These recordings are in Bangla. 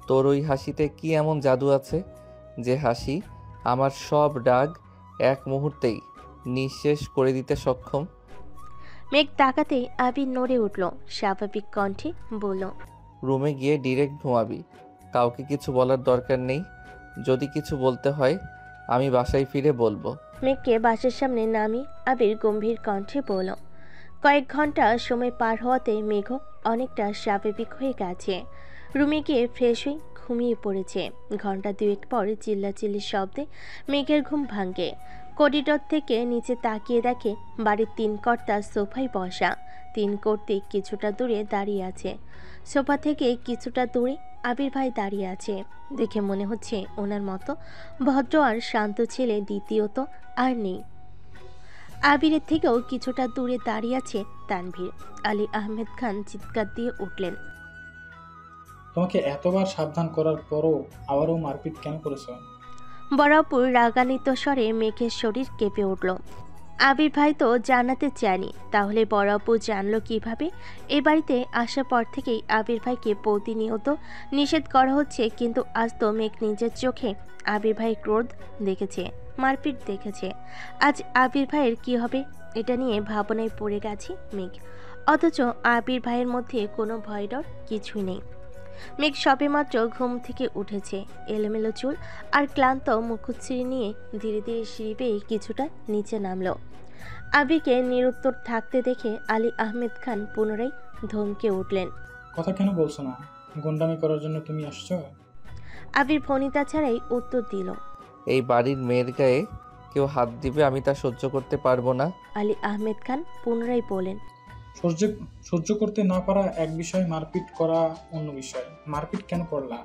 তোর ওই হাসিতে কি এমন জাদু আছে যে হাসি আমার সব রাগ এক মুহূর্তেই নিঃশেষ করে দিতে সক্ষম? মেঘ তাকাতেই আবির নড়ে উঠল, স্বাভাবিক কণ্ঠে বলল, রুমে গিয়ে ডিরেক্ট ঘুমাবি, কাউকে কিছু বলার দরকার নেই। যদি কিছু বলতে হয় আমি বাসায় ফিরে বলবো। মেঘকে বাসের সামনে নামিয়ে আবির গম্ভীর কণ্ঠে বলল। কয়েক ঘন্টা সময় পার হওয়াতে মেঘও অনেকটা স্বাভাবিক হয়ে গেছে। রুমে গিয়ে ফ্রেশ হয়ে ঘুমিয়ে পড়েছে। ঘন্টা দুয়েক পর চিল্লাচিল্লির শব্দে মেঘের ঘুম ভাঙে। করিডর থেকে নিচে তাকিয়ে দেখে বাড়ির তিন কর্তা সোফায় বসা। তিন কর্তৃক কিছুটা দূরে দাঁড়িয়ে আছে। সোফা থেকে কিছুটা দূরে আবির ভাই দাঁড়িয়ে আছে। দেখে মনে হচ্ছে ওনার মতো ভদ্র আর শান্ত ছেলে দ্বিতীয়ত আর নেই। আবিরের থেকেও কিছুটা দূরে দাঁড়িয়ে আছে তানভীর। আলী আহমেদ খান চিৎকার দিয়ে উঠলেন, তোমাকে এতবার সাবধান করার পরও আবারও মারপিট কেন করেছ? বরাবর রাগান্বিত স্বরে মেঘের শরীর কেঁপে উঠল। আবির ভাই তো জানাতে চায়নি, তাহলে বরাবর জানলো কিভাবে? এ বাড়িতে আসার পর থেকেই আবির ভাইকে প্রতিনিয়ত নিষেধ করা হচ্ছে, কিন্তু আজ তো মেঘ নিজের চোখে আবির ভাইয়ের ক্রোধ দেখেছে, মারপিট দেখেছে। আজ আবির ভাইয়ের কি হবে এটা নিয়ে ভাবনায় পড়ে গেছে মেঘ। অথচ আবির ভাইয়ের মধ্যে কোনো ভয় ডর কিছুই নেই। মেঘ সবেমাত্র ঘুম থেকে উঠেছে, এলোমেলো চুল আর ক্লান্ত মুখশ্রী নিয়ে ধীরে ধীরে সিঁড়ি বেয়ে কিছুটা নিচে নামলো। আবিরকে নিরুত্তর থাকতে দেখে আলী আহমেদ খান পুনরায় ধমকে উঠলেন, কথা কেন বলছো না? গুন্ডামি করার জন্য তুমি আসছো? আবির ভনিতা ছাড়াই উত্তর দিল। এই বাড়ির মেয়ের গায়ে কেউ হাত দিবে আমি তা সহ্য করতে পারবো না। আলী আহমেদ খান পুনরায় বলেন, সহ্য সহ্য করতে না পারা এক বিষয়, মারপিট করা অন্য বিষয়। মারপিট কেন করলা?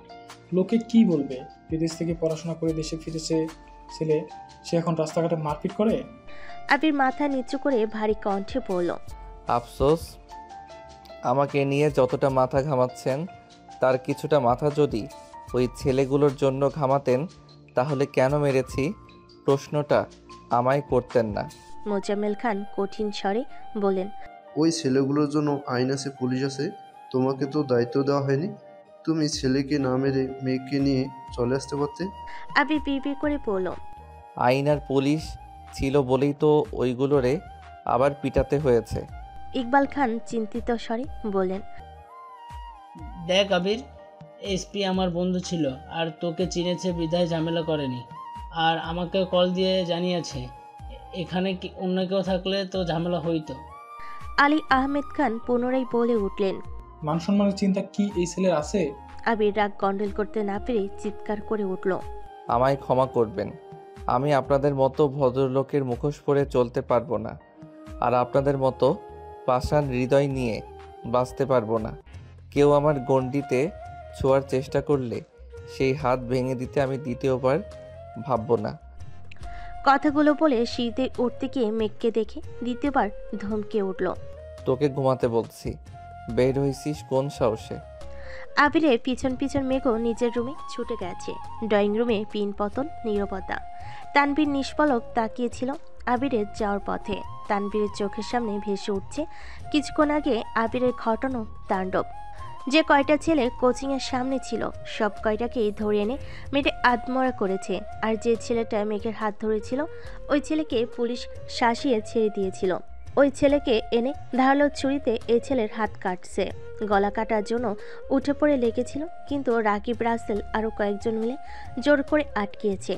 লোকে কি বলবে? বিদেশ থেকে পড়াশোনা করে দেশে ফিরেছে ছেলে, সে এখন রাস্তাঘাটে মারপিট করে? আবির মাথা নিচু করে ভারী কণ্ঠে বলল, আফসোস, আমাকে নিয়ে যতটা মাথা ঘামাচ্ছেন তার কিছুটা মাথা যদি ওই ছেলেগুলোর জন্য ঘামাতেন তাহলে কেন মেরেছি প্রশ্নটা আমায় করতেন না। মোজাম্মেল খান কঠিন স্বরে বলেন, ওই ছেলেগুলোর জন্য আইন আছে, পুলিশ আছে, তোমাকে তো দায়িত্ব দেওয়া হয়নি। তুমি ছেলেকে না মেরে মেয়েকে নিয়ে চলে আসতে পারতে। আবির বিড়বিড় করে বলল, আইন আর পুলিশ ছিল বলেই তো ওইগুলোরে আবার পিটাতে হয়েছে। ইকবাল খান চিন্তিত স্বরে বললেন, দেখ আবির, এসপি আমার বন্ধু ছিল আর তোকে চিনেছে বিধায় ঝামেলা করেনি, আর আমাকে কল দিয়ে জানিয়েছে। এখানে অন্য কেউ থাকলে তো ঝামেলা হইতো। আলী আহমেদ খান পুনরায় বলে উঠলেন। মান সম্মানের চিন্তা কি এই ছেলের আছে? আবির রাগ কন্ট্রোল করতে না পেরে চিৎকার করে উঠল, আমায় ক্ষমা করবেন, আমি আপনাদের মতো ভদ্রলোকের মুখোশ পরে চলতে পারবো না, আর আপনাদের মতো পাষাণ হৃদয় নিয়ে বাঁচতে পারবো না। কেউ আমার গণ্ডিতে ছোঁয়ার চেষ্টা করলে সেই হাত ভেঙে দিতে আমি দ্বিতীয়বার ভাববো না। কথাগুলো বলে শীতে উঠতে গিয়ে মেঘকে দেখে দ্বিতীয়বার ধমকে উঠল, তোকে ঘুমাতে বলছি, বের হইছিস কোন সাহসে? আবিরের পিছন পিছন মেঘও নিজের রুমে ছুটে গেছে। ড্রয়িং রুমে পিন পতন, নীরবতা। তানভীর নিষ্পলক তাকিয়েছিল আবিরের যাওয়ার পথে। তানভীরের চোখের সামনে ভেসে উঠছে কিছুক্ষণ আগে আবিরের ঘটানো তাণ্ডব। যে কয়টা ছেলে কোচিংয়ের সামনে ছিল সব কয়টাকেই ধরে এনে মেয়েটা আত্মরা করেছে, আর যে ছেলেটা মেঘের হাত ধরেছিল ওই ছেলেকে পুলিশ শাসিয়ে ছেড়ে দিয়েছিল। ওই ছেলেকে এনে ধারালো ছুরিতে এই ছেলের হাত কাটছে। গলা কাটার জন্য উঠে পড়ে লেগেছিল, কিন্তু রাকিব, রাসেল আরও কয়েকজন মিলে জোর করে আটকিয়েছে।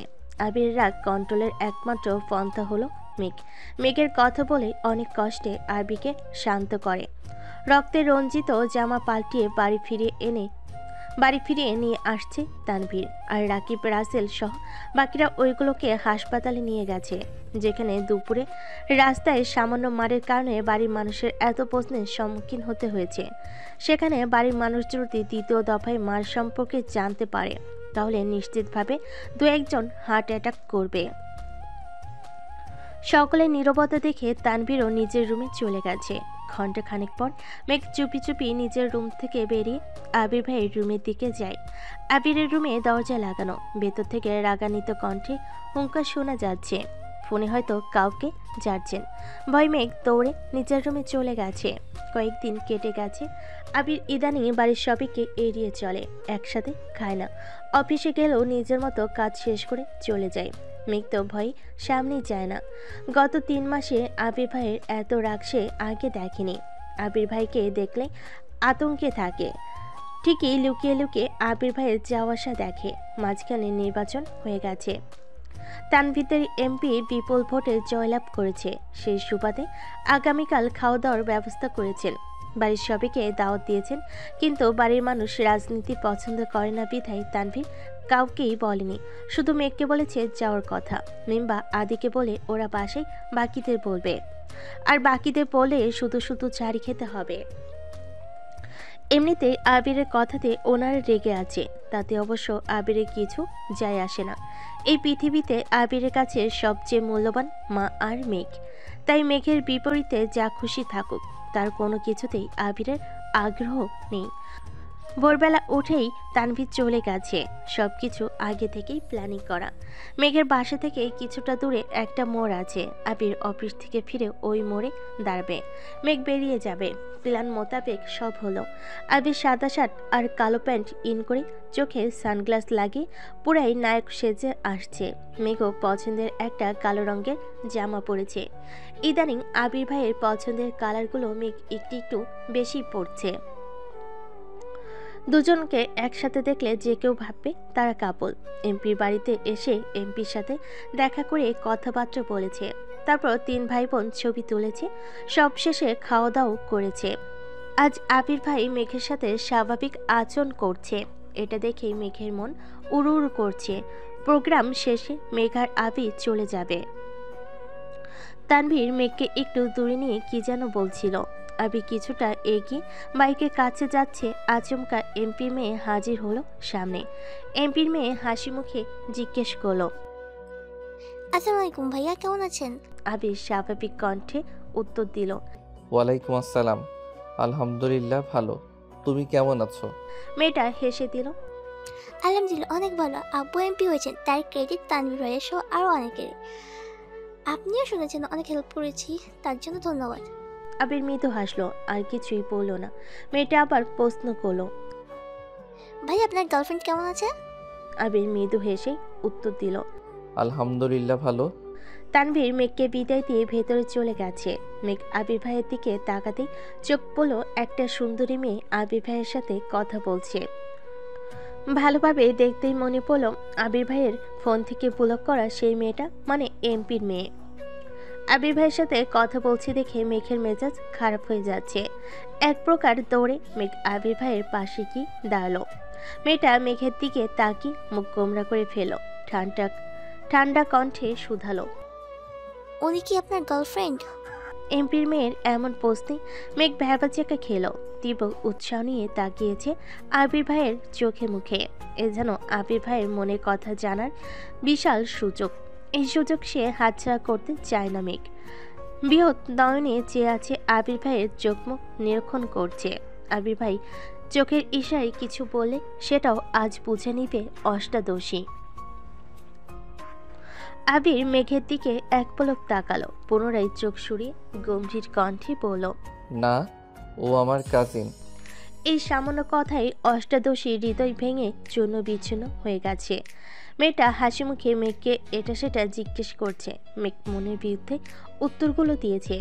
আবিরের রাগ কন্ট্রোলের একমাত্র পন্থা হলো মেঘ। মেঘের কথা বলে অনেক কষ্টে আবিকে শান্ত করে। রক্তে রঞ্জিত জামা পাল্টিয়ে বাড়ি ফিরিয়ে নিয়ে আসছে তানভীর, আর রাকিব, রাসেল সহ বাকিরা ওইগুলোকে হাসপাতালে নিয়ে গেছে, যেখানে দুপুরে রাস্তায় সামান্য মারের কারণে বাড়ির মানুষের এত প্রশ্নের সম্মুখীন হতে হয়েছে। সেখানে বাড়ির মানুষ যদি দ্বিতীয় দফায় মার সম্পর্কে জানতে পারে তাহলে নিশ্চিতভাবে দু একজন হার্ট অ্যাটাক করবে। সকলের নীরবতা দেখে তানভীরও নিজের রুমে চলে গেছে। ঘন্টা খানেক পর মেঘ চুপি চুপি নিজের রুম থেকে বেরিয়ে আবির ভাইয়ের রুমের দিকে যায়। আবিরের রুমে দরজা লাগানো, ভেতর থেকে রাগান্বিত কণ্ঠে হুঙ্কার শোনা যাচ্ছে, ফোনে হয়তো কাউকে ঝাড়ছেন। ভয় মেঘ দৌড়ে নিজের রুমে চলে গেছে। কয়েকদিন কেটে গেছে। আবির ইদানিং বাড়ির সবাইকে এড়িয়ে চলে, একসাথে খায় না। অফিসে গেলেও নিজের মতো কাজ শেষ করে চলে যায়। মেঘ তো ভয়ে সামনেই যায় না। গত 3 মাসে আবির ভাইয়ের এত রাগ সে আগে দেখেনি। আবির ভাইকে দেখলে আতঙ্কে থাকে। ঠিকই লুকিয়ে লুকিয়ে আবির ভাইয়ের যাওয়া আসা দেখে। মাঝখানে নির্বাচন হয়ে গেছে। তানভীরের এমপি বিপুল ভোটে জয়লাভ করেছে। সেই সুবাদে আগামীকাল খাওয়া দাওয়ার ব্যবস্থা করেছেন। বাড়ির সবাইকে দাওয়াত দিয়েছেন, কিন্তু বাড়ির মানুষ রাজনীতি পছন্দ করে না বিধায় তানভীর কাউকেই বলেনি। শুধু মেঘকে বলেছে যাওয়ার কথা। মিম্বা আদিকে বলে ওরা বাসায় বাকিদের বলবে, আর বাকিদের বলে শুধু শুধু চারি খেতে হবে। এমনিতে আবিরের কথাতে ওনারা রেগে আছে, তাতে অবশ্য আবিরের কিছু যায় আসে না। এই পৃথিবীতে আবিরের কাছে সবচেয়ে মূল্যবান মা আর মেঘ। তাই মেঘের বিপরীতে যা খুশি থাকুক, তার কোনো কিছুতেই আবিরের আগ্রহ নেই। ভোরবেলা উঠেই তানভীর চলে গেছে। সবকিছু আগে থেকেই প্ল্যানিং করা। মেঘের বাসা থেকে কিছুটা দূরে একটা মোড় আছে। আবির অফিস থেকে ফিরে ওই মোড়ে দাঁড়াবে। মেঘ বেরিয়ে যাবে। প্ল্যান মোতাবেক সব হলো। আবির সাদা শার্ট আর কালো প্যান্ট ইন করে চোখে সানগ্লাস লাগিয়ে পুরাই নায়ক সেজে আসছে। মেঘও পছন্দের একটা কালো রঙের জামা পরেছে। ইদানিং আবির ভাইয়ের পছন্দের কালারগুলো মেঘ একটু একটু বেশি পড়ছে। দুজনকে একসাথে দেখলে যে কেউ ভাববে তারা কাপল। এমপির বাড়িতে এসে এমপির সাথে দেখা করে কথাবার্তা বলেছে। তারপর 3 ভাই বোন ছবি তুলেছে। সব শেষে খাওয়া দাওয়া করেছে। আজ আবির ভাই মেঘের সাথে স্বাভাবিক আচরণ করছে। এটা দেখেই মেঘের মন উড়ু উড়ু করছে। প্রোগ্রাম শেষে মেঘ আর আবির চলে যাবে। তানভীর মেঘকে একটু দূরে নিয়ে কি যেন বলছিল। আবির কিছুটা এগিয়ে বাইকের কাছে যাচ্ছে। আচমকা এমপির মেয়ে হাজির হলো সামনে। এমপির মেয়ে হাসি মুখে জিজ্ঞেস করলো, আসসালামু আলাইকুম ভাইয়া, কেমন আছেন? আবির স্বাভাবিক কণ্ঠে উত্তর দিল, ওয়ালাইকুম আসসালাম, আলহামদুলিল্লাহ ভালো। তুমি কেমন আছো? মেয়েটা হেসে দিল, আলহামদুলিল্লাহ অনেক ভালো। আব্বু এমপি হয়েছেন, তার ক্রেডিট তানভীর ভাইয়ের সহ আরও অনেকের। আপনিও শুনেছেন অনেক হেল্প করেছি, তার জন্য ধন্যবাদ। আবির মৃদু হাসলো, আর কিছুই বলল না। মেয়েটা আবার প্রশ্ন করলো, ভাই আপনার গার্লফ্রেন্ড কেমন আছে? আবির মৃদু হেসে উত্তর দিল। আলহামদুলিল্লাহ ভালো। তানভীর মেঘকে বিদায় দিয়ে ভেতরে চলে গেছে। মেঘ আবির ভাইয়ের দিকে তাকাতেই চোখ পড়ল একটা সুন্দরী মেয়ে আবির ভাইয়ের সাথে কথা বলছে। ভালোভাবে দেখতেই মনে পড়ল আবির ভাইয়ের ফোন থেকে ব্লক করা সেই মেয়েটা, মানে এমপির মেয়ে। আবির ভাইয়ের সাথে কথা বলছে দেখে মেঘের মেজাজ খারাপ হয়ে যাচ্ছে। এক প্রকার দৌড়ে মেঘ আবির ভাইয়ের পাশে গিয়ে দাঁড়ালো। মেয়েটা মেঘের দিকে তাকিয়ে মুখ গোমরা করে ফেলো। ঠান্ডা ঠান্ডা কণ্ঠে শুধালো, উনি কি আপনার গার্লফ্রেন্ড? এমপির মেয়ের এমন প্রশ্নে মেঘ ভ্যাবাচাকা খেলো। তীব্র উৎসাহ নিয়ে তাকিয়েছে আবির ভাইয়ের চোখে মুখে। এ যেন আবির ভাইয়ের মনের কথা জানার বিশাল সুযোগ। এই সুযোগ সে হাতছাড়া করতে চায় না মেঘ। বৃহৎ নয়নে চেয়ে আছে আবির ভাইয়ের চোখ মুখ নিরীক্ষণ করছে। আবির ভাই চোখের ইশারায় কিছু বললে সেটাও আজ বুঝে নিবে অষ্টাদশী। আবির মেঘের দিকে এক পলক তাকালো, পুনরায় চোখ সরিয়ে গম্ভীর কণ্ঠে বলল, না, ও আমার কাজিন। এই সামান্য কথাই অষ্টাদশী হৃদয় ভেঙে চূর্ণ বিচ্ছিন্ন হয়ে গেছে। মেয়েটা হাসি মুখে মেঘকে এটা সেটা জিজ্ঞেস করছে। মেঘ মনের বিরুদ্ধে উত্তরগুলো দিয়েছে।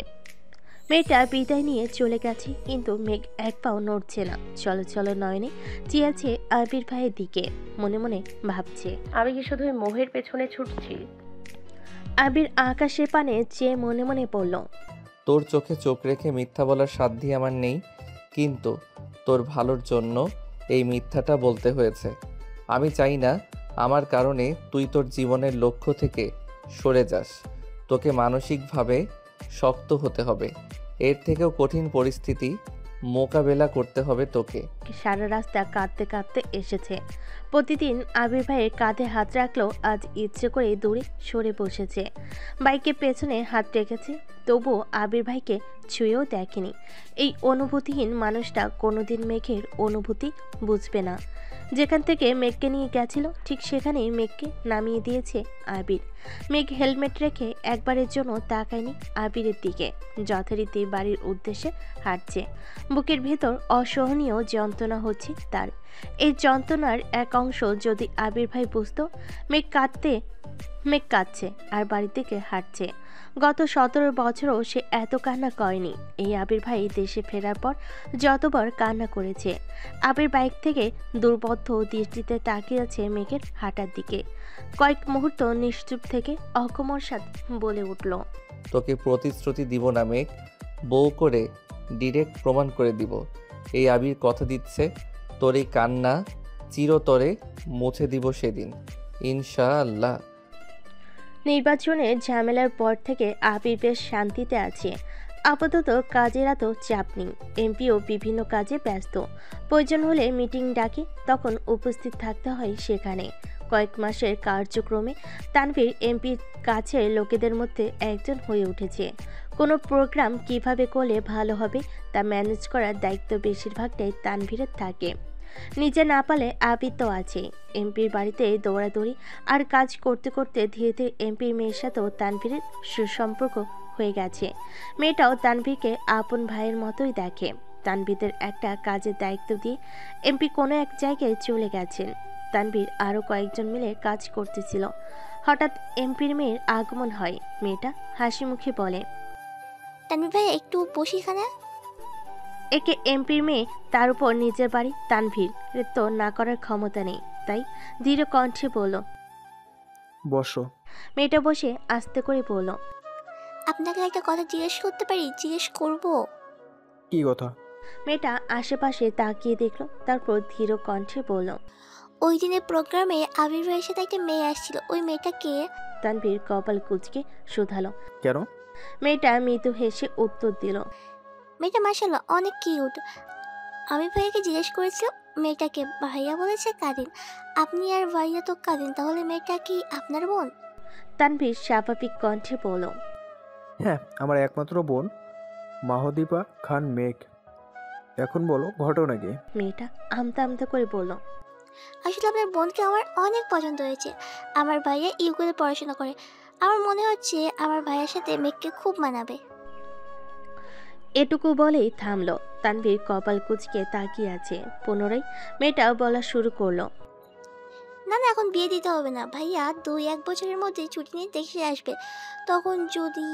মেয়েটা বিদায় নিয়ে চলে গেছে, কিন্তু মেঘ এক পাও নড়ছে না। চলো চলো নয়নে চেয়েছে আবির ভাইয়ের দিকে। মনে মনে ভাবছে, আমি কি শুধু মোহের পেছনে ছুটছি? আবির আকাশের পানে চেয়ে মনে মনে পড়ল, তোর চোখে চোখ রেখে মিথ্যা বলার সাধ্য আমার নেই, কিন্তু তোর ভালোর জন্য এই মিথ্যাটা বলতে হয়েছে। আমি চাই না আমার কারণে তুই তোর জীবনের লক্ষ্য থেকে সরে যাস। তোকে মানসিকভাবে শক্ত হতে হবে। এর থেকেও কঠিন পরিস্থিতি মোকাবেলা করতে হবে তোকে। সারা রাস্তা কাঁদতে কাঁদতে এসেছে। প্রতিদিন আবির ভাইয়ের কাঁধে হাত রাখলেও আজ ইচ্ছে করে দূরে সরে বসেছে। বাইকের পেছনে হাত রেখেছে, তবুও আবির ভাইকে ছুঁয়েও দেখেনি। এই অনুভূতিহীন মানুষটা কোনোদিন মেঘের অনুভূতি বুঝবে না। যেখান থেকে মেঘকে নিয়ে গেছিল ঠিক সেখানেই মেঘকে নামিয়ে দিয়েছে আবির। মেঘ হেলমেট রেখে একবারের জন্য তাকায়নি আবিরের দিকে। যথারীতি বাড়ির উদ্দেশ্যে হাঁটছে। বুকের ভেতর অসহনীয় যন্ত্রণা হচ্ছে তার। এই যন্ত্রণার এক অংশ যদি আবির ভাই বুঝতো। মেঘ কাঁদছে আর বাড়ির দিকে হাঁটছে। গত 17 বছরও সে এত কান্না করেনি। এই আবির ভাই দেশে ফেরার পর যতবার কান্না করেছে। আবির বাইক থেকে দুর্বদ্ধ দৃষ্টিতে তাকিয়ে আছে মেঘের হাঁটার দিকে। কয়েক মুহূর্ত নিশ্চুপ থেকে অকমর সাথে বলে উঠল, তোকে প্রতিশ্রুতি দিব না মেঘ, বউ করে ডিরেক্ট প্রমাণ করে দিব। এই আবির কথা দিচ্ছে, তোর এই কান্না চিরতরে মুছে দিব সেদিন, ইনশাআল্লাহ। নির্বাচনের ঝামেলার পর থেকে আবির বেশ শান্তিতে আছে। আপাতত কাজের এত চাপ নেই। এমপিও বিভিন্ন কাজে ব্যস্ত। প্রয়োজন হলে মিটিং ডাকে, তখন উপস্থিত থাকতে হয় সেখানে। কয়েক মাসের কার্যক্রমে তানভীর এমপির কাছের লোকেদের মধ্যে একজন হয়ে উঠেছে। কোনো প্রোগ্রাম কিভাবে করলে ভালো হবে তা ম্যানেজ করার দায়িত্ব বেশিরভাগটাই তানভীরের থাকে। নিজে না পারলে আবির তো আছে। এমপির বাড়িতে দৌড়াদৌড়ি আর কাজ করতে করতে ধীরে ধীরে এমপির মেয়ের সাথেও তানভীরের সুসম্পর্ক হয়ে গেছে। মেয়েটাও তানভীরকে আপন ভাইয়ের মতোই দেখে। তানভীরের একটা কাজের দায়িত্ব দিয়ে এমপি কোনো এক জায়গায় চলে গেছেন। তানভীর আরও কয়েকজন মিলে কাজ করতেছিল। হঠাৎ এমপির মেয়ের আগমন হয়। মেয়েটা হাসি মুখে বলে, তানভীর ভাই একটু বসি এখানে। একে এমপির মেয়ে, তার উপর নিজের বাড়ি। তানভীর তো না করার ক্ষমতা নেই, তাই ধীর কণ্ঠে বলল, বসো। মেয়েটা বসে আস্তে করে বলল, আপনাকে একটা কথা জিজ্ঞেস করতে পারি? জিজ্ঞেস করব? কি কথা? মেয়েটা আশেপাশে তাকিয়ে দেখলো, তারপর ধীর কণ্ঠে বলল, ওই দিনের প্রোগ্রামে আবির ভাইয়ের সাথে একটা মেয়ে আসছিল, ওই মেয়েটা কে? তানভীর কপাল কুঁচকে শুধালো। কেন? মেয়েটা মৃদু হেসে উত্তর দিল, মেয়েটা মাশাআল্লাহ অনেক কিউট। আবির ভাইয়াকে জিজ্ঞেস করেছিল মেয়েটাকে, ভাইয়া বলেছে কাদিন। আপনি আর ভাইয়া তো কাদিন, তাহলে মেয়েটা কি আপনার বোন? তানভীর স্বাভাবিক কণ্ঠে বলল, হ্যাঁ, আমার একমাত্র বোন মাহদীপা খান মেঘ। এখন বলো ঘটনা কি? মেয়েটা আমতা আমতা করে বলল, আসলে আপনার বোনকে আমার অনেক পছন্দ হয়েছে। আমার ভাইয়া ইউকেতে পড়াশোনা করে। আমার মনে হচ্ছে আমার ভাইয়ের সাথে মেঘকে খুব মানাবে। এটুকু বলেই থামলো। তানভীর কপাল কুঁচকে তাকিয়ে আছে। পুনরায় মেয়েটা বলা শুরু করলো, না না, এখন বিয়ে দিতে হবে না। ভাইয়া 2-1 বছরের মধ্যে ছুটি নিয়ে দেশে আসবে, তখন যদি।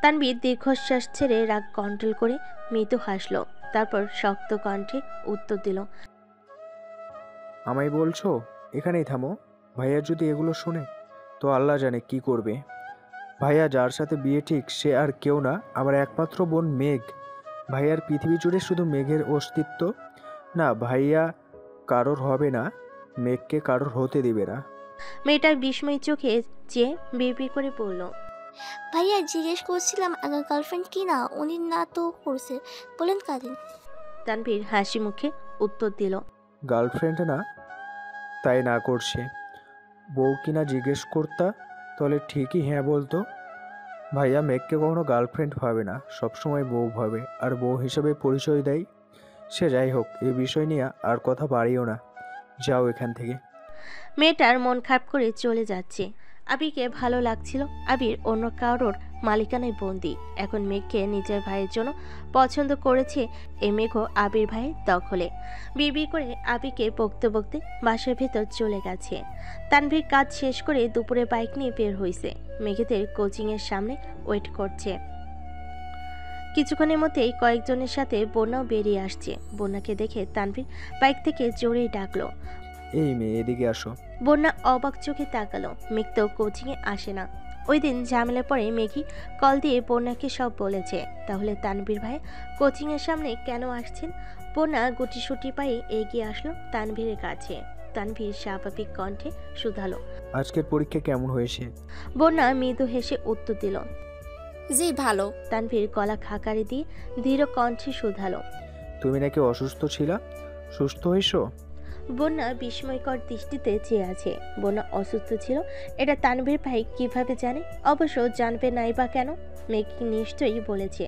তানভীর দীর্ঘশ্বাস ছেড়ে রাগ কন্ট্রোল করে মৃদু হাসলো। তারপর শক্ত কণ্ঠে উত্তর দিল, আমায় বলছো? এখানেই থামো। ভাইয়া যদি এগুলো শুনে তো আল্লাহ জানে কি করবে। ভাইয়া যার সাথে বিয়ে ঠিক সে আর কেউ না, আমার একমাত্র বোন মেঘ। ভাইয়ার পৃথিবী জুড়ে শুধু মেঘের অস্তিত্ব। না, ভাইয়া কারোর হবে না, মেঘকে কারোর হতে দিবে না। মেয়েটার বিস্ময় চোখে চেয়ে বিড়বিড় করে বলল, ভাইয়া জিজ্ঞেস করছিলাম আমার গার্লফ্রেন্ড কি না, উনি না তো করছে, বলেন কাদিন। তানভীর হাসি মুখে উত্তর দিল, গার্লফ্রেন্ড না, তাই না করছে। বউ কিনা জিজ্ঞেস করতা তাহলে ঠিকই হ্যাঁ বলতো। ভাইয়া মেঘকে কখনো গার্লফ্রেন্ড ভাবে না, সবসময় বউ ভাবে, আর বউ হিসেবে পরিচয় দেয়। সে যাই হোক, এই বিষয় নিয়ে আর কথা বাড়িও না, যাও এখান থেকে। মেয়েটার মন খারাপ করে চলে যাচ্ছে। আবিরকে ভালো লাগছিল। আবির অন্য কারোর মালিকানায় বন্দি। এখন মেঘকে নিজের ভাইয়ের জন্য পছন্দ করেছে। এ মেঘও আবির ভাইয়ের দখলে। বিড়বিড় করে আবিরকে বকতে বকতে বাসার ভেতর চলে গেছে। তানভীর কাজ শেষ করে দুপুরে বাইক নিয়ে বের হয়েছে। মেঘেদের কোচিংয়ের সামনে ওয়েট করছে। কিছুক্ষণের মধ্যেই কয়েকজনের সাথে বন্যাও বেরিয়ে আসছে। বন্যাকে দেখে তানভীর বাইক থেকে জোরেই ডাকলো, এই মেয়ে এদিকে আসো। বন্যা অবাক চোখে তাকালো। মেঘ তো কোচিংয়ে আসে না। ওই দিন ঝামেলার পরে মেঘি কল দিয়ে বন্যাকে সব বলেছে। তাহলে তানভীর ভাই কোচিংয়ের সামনে কেন আসছেন? বন্যা গুটিসুটি পায়ে এগিয়ে আসলো তানভীরের কাছে। তানভীর স্বাভাবিক কণ্ঠে শুধালো, আজকের পরীক্ষা কেমন হয়েছে? বন্যা মৃদু হেসে উত্তর দিল, জি ভালো। তানভীর গলা খাকারি দিয়ে ধীর কণ্ঠে শুধালো, তুমি নাকি অসুস্থ ছিলা, সুস্থ হয়েছো? বন্যা বিস্ময়কর দৃষ্টিতে চেয়ে আছে। বন্যা অসুস্থ ছিল এটা তানভীর ভাই কিভাবে জানে? অবশ্য জানবে নাই বা কেন? মেঘ নিশ্চয়ই বলেছে।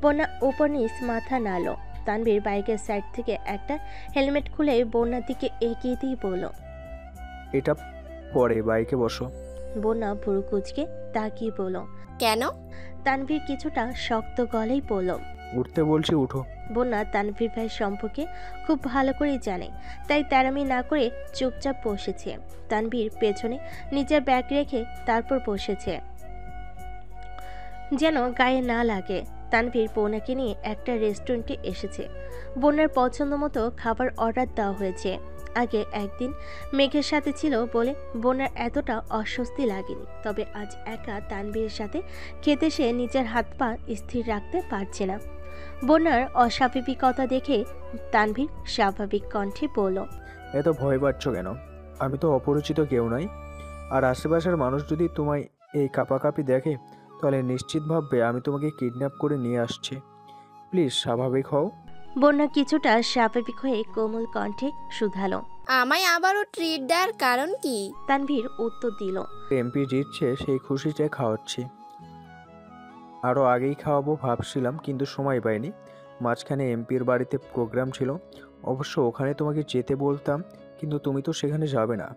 বন্যা উপর নিচ মাথা নাড়ল। তানভীর বাইকের সাইড থেকে একটা হেলমেট খুলে বন্যার দিকে এগিয়ে দিয়ে বলল, এটা পরে বাইকে বসো। বন্যা ভুরু কুচকে তাকিয়ে বলল, কেন? তানভীর কিছুটা শক্ত গলেই বলল। উঠতে বলছি, উঠো। বন্যা তানভীর ভাই সম্পর্কে খুব ভালো করেই জানে, তাই তেরামি না করে চুপচাপ বসেছে। তানভীর পেছনে নিজের ব্যাগ রেখে তারপর বসেছে, যেন গায়ে না লাগে। তানভীর বন্যাকে নিয়ে একটা রেস্টুরেন্টে এসেছে। বন্যার পছন্দ মতো খাবার অর্ডার দেওয়া হয়েছে। আগে একদিন মেঘের সাথে ছিল বলে বন্যার এতটা অস্বস্তি লাগেনি, তবে আজ একা তানভীরের সাথে খেতে সে নিজের হাত পা স্থির রাখতে পারছে না। বন্যার অস্বাভাবিকতা দেখে তানভীর স্বাভাবিক কণ্ঠে বলল, এত ভয় পাচ্ছ কেন? আমি তো অপরিচিত কেউ নই, আর আশেপাশের মানুষ যদি তোমায় এই কাঁপাকাঁপি দেখে তাহলে নিশ্চিত ভাববে আমি তোমাকে কিডন্যাপ করে নিয়ে আসছি। প্লিজ স্বাভাবিক হও। বন্যা কিছুটা স্বাভাবিক হয়ে কোমল কণ্ঠে শুধালো। আমায় আবারও ট্রিট দেওয়ার কারণ কি? তানভীর উত্তর দিল, এমপি জিতছে সেই খুশিতে খাওয়াচ্ছি। আরও আগেই খাওয়াবো ভাবছিলাম, কিন্তু সময় পাইনি। মাঝখানে এমপির বাড়িতে প্রোগ্রাম ছিল, অবশ্য ওখানে তোমাকে যেতে বলতাম, কিন্তু তুমি তো সেখানে যাবে না,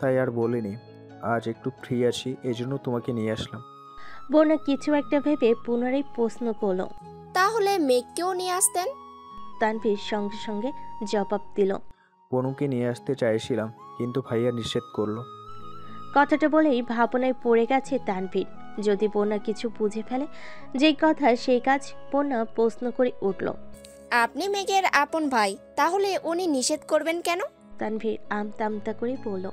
তাই আর বলিনি। আজ একটু ফ্রি আছি, এজন্য তোমাকে নিয়ে আসলাম। বন্যা কিছু একটা ভেবে পুনরায় প্রশ্ন করলো। তাহলে মেঘকেও নিয়ে আসতেন। তানভীর সঙ্গে সঙ্গে জবাব দিল। বনুকে নিয়ে আসতে চাইছিলাম, কিন্তু ভাইয়া নিষেধ করলো। কথাটা বলেই ভাবনায় পড়ে গেছে তানভীর। যদি বন্যা কিছু বুঝে ফেলে যেই কথা সেই কাজ। বন্যা প্রশ্ন করে উঠল, আপনি মেঘের আপন ভাই, তাহলে উনি নিষেধ করবেন কেন? তানভীর আমতা আমতা করে বলল,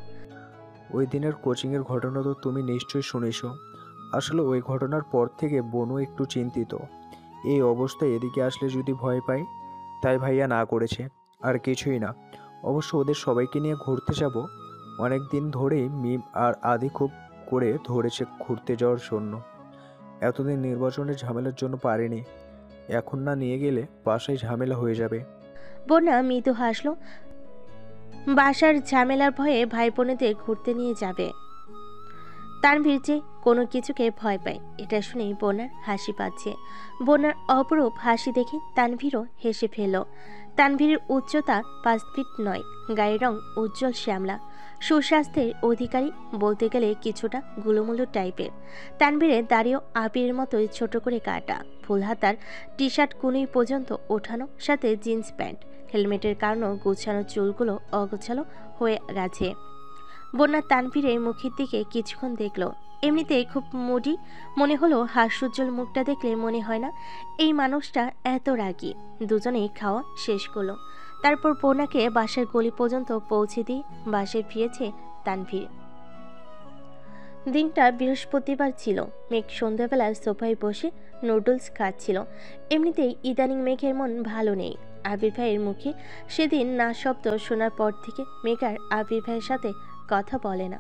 ওই দিনের কোচিংয়ের ঘটনা তো তুমি নিশ্চয়ই শুনেছো। আসলে ওই ঘটনার পর থেকে বনু একটু চিন্তিত। এই অবস্থায় এদিকে আসলে যদি ভয় পাই, তাই ভাইয়া না করেছে, আর কিছুই না। অবশ্য ওদের সবাইকে নিয়ে ঘুরতে যাব। অনেক দিন ধরেই মিম আর আদি খুব করে ধরেছে ঘুরতে যাওয়ার জন্য। এতদিন নির্বাচনের ঝামেলার জন্য পারিনি, এখন না নিয়ে গেলে বাসায় ঝামেলা হয়ে যাবে। বন্যা মৃদু হাসল। বাসার ঝামেলার ভয়ে ভাই বোনেদের ঘুরতে নিয়ে যাবে। তানভীর যে কোনো কিছুকে ভয় পায়, এটা শুনেই বন্যার হাসি পাচ্ছে। বন্যার অপরূপ হাসি দেখে তানভীরও হেসে ফেলল। তানভীরের উচ্চতা 5 ফিট নয়, গায়ের রং উজ্জ্বল শ্যামলা, সুস্বাস্থ্যের অধিকারী, বলতে গেলে কিছুটা গুলোমুলো টাইপের। তানভীরের দাড়িও আবিরের মতোই ছোট করে কাটা, ফুল হাতার টি শার্ট কুনুই পর্যন্ত ওঠানো, সাথে জিন্স প্যান্ট। হেলমেটের কারণেও গোছানো চুলগুলো অগোছালো হয়ে গেছে। বন্যা তানভীরের মুখের দিকে কিছুক্ষণ দেখল। এমনিতেই খুব মুডি মনে হলো, হাস্যোজ্জ্বল মুখটা দেখলে মনে হয় না এই মানুষটা এত রাগী। দুজনেই খাওয়া শেষ করলো। তারপর বন্যাকে বাসার গলি পর্যন্ত পৌঁছে দিয়ে বাসায় ফিরেছে তানভীর। দিনটা বৃহস্পতিবার ছিল। মেঘ সন্ধ্যাবেলা সোফায় বসে নুডলস খাচ্ছিল। এমনিতেই ইদানিং মেঘের মন ভালো নেই। আবির ভাইয়ের মুখে সেদিন না শব্দ শোনার পর থেকে মেঘ আর আবির ভাইয়ের সাথে কথা বলে না।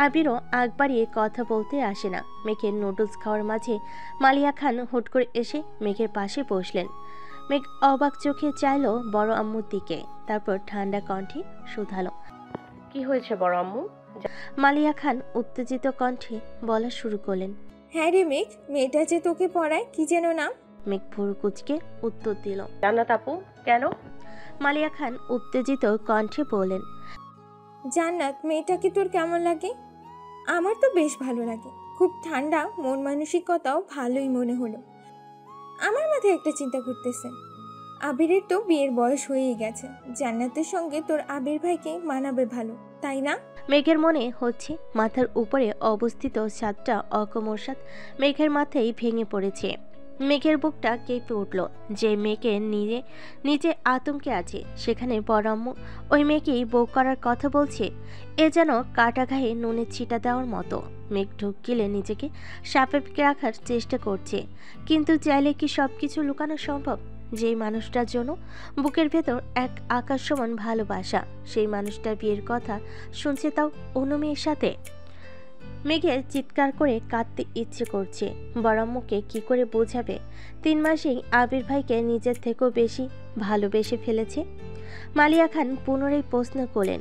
আবিরও আগ বাড়িয়ে কথা বলতে আসে না। মেঘের নুডলস খাওয়ার মাঝে মালিয়া খান হুট করে এসে মেঘের পাশে বসলেন। মেঘ অবাক চোখে চাইল বড় আম্মুর দিকে, তারপর ঠান্ডা কণ্ঠে শুধালো, কি হয়েছে বড় আম্মু? মালিয়া খান উত্তেজিত কণ্ঠে বলা শুরু করলেন, হ্যাঁ রে মেঘ, মেয়েটা যে তোকে পড়ায় কি যেন নাম? মেঘ ভুরু কুচকে উত্তর দিল, জান্নাত আপু। কেন? মালিয়া খান উত্তেজিত কণ্ঠে বললেন, জান্নাত মেয়েটাকে তোর কেমন লাগে? আমার তো বেশ ভালো লাগে, খুব ঠান্ডা, মন মানসিকতাও ভালোই মনে হলো। আমার মাথায় একটা চিন্তা করতেছে, আবিরের তো বিয়ের বয়স হয়েই গেছে, জান্নাতের সঙ্গে তোর আবির ভাইকে মানাবে ভালো, তাই না? মেঘের মনে হচ্ছে মাথার উপরে অবস্থিত ছাদটা অকমরসাত মেঘের মাথায় ভেঙে পড়েছে। মেঘের বুকটা কেঁপে উঠল। যে মেয়েকে নিজে আতঙ্কে আছে, সেখানে বড়াম্মু ওই মেয়েকেই বউ করার কথা বলছে। এ যেন কাটা ঘায়ে নুনের ছিটা দেওয়ার মতো। মেঘ ঢোক গিলে নিজেকে স্বাভাবিক রাখার চেষ্টা করছে, কিন্তু চাইলে কি সব কিছু লুকানো সম্ভব? যেই মানুষটার জন্য বুকের ভেতর এক আকাশ সমান ভালোবাসা, সেই মানুষটার বিয়ের কথা শুনছে, তাও অন্য মেয়ের সাথে। মেঘের চিৎকার করে কাঁদতে ইচ্ছে করছে। বড় আম্মুকে কি করে বোঝাবে 3 মাসেই আবির ভাইকে নিজের থেকেও বেশি ভালোবেসে ফেলেছে। মালিয়া খান পুনরায় প্রশ্ন করলেন,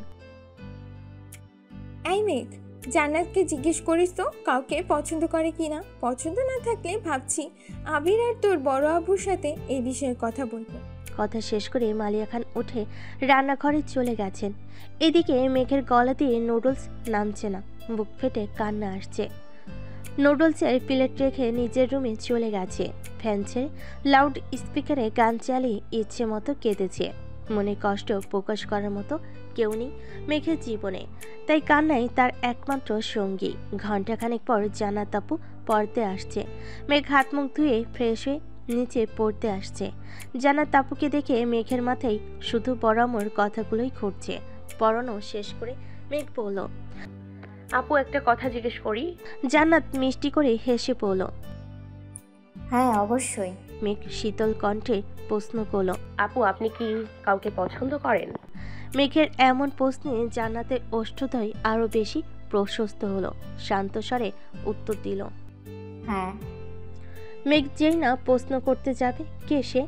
এই মেঘ, জান্নাতকে জিজ্ঞেস করিস তো কাউকে পছন্দ করে কিনা? পছন্দ না থাকলে ভাবছি আবির আর তোর বড় আব্বুর সাথে এই বিষয়ে কথা বলবো। কথা শেষ করে মালিয়া খান উঠে রান্নাঘরে চলে গেছেন। এদিকে মেঘের গলা দিয়ে নুডলস নামছে না, বুক ফেটে কান্না আসছে। নুডলসের প্লেট রেখে নিজের রুমে চলে গেছে। ফ্যান ছেড়ে লাউড স্পিকারে গান চালিয়ে ইচ্ছে মতো কেঁদেছে। মনে কষ্ট প্রকাশ করার মতো কেউ নেই মেঘের জীবনে, তাই কান্নাই তার একমাত্র সঙ্গী। ঘণ্টাখানেক পর জান্নাত আপু পড়তে আসছে। মেঘ হাত মুখ ধুয়ে ফ্রেশ হয়ে নিচে পড়তে আসছে। জান্নাত আপুকে দেখে মেঘের মাথায় শুধু বরামর কথাগুলোই ঘুরছে। পড়ানো শেষ করে মেঘ বলল, আপু একটা কথা জিজ্ঞেস করি? জান্নাত মিষ্টি করে হেসে পড়ল। হ্যাঁ অবশ্যই। মেঘ শীতল কণ্ঠে প্রশ্ন করল, আপু আপনি কি কাউকে পছন্দ করেন? মেঘের এমন প্রশ্নে জান্নাতের ওষ্ঠদ্বয় আরো বেশি প্রশস্ত হলো। শান্ত স্বরে উত্তর দিল, হ্যাঁ। মেঘ যেই না প্রশ্ন করতে যাবে কে সে,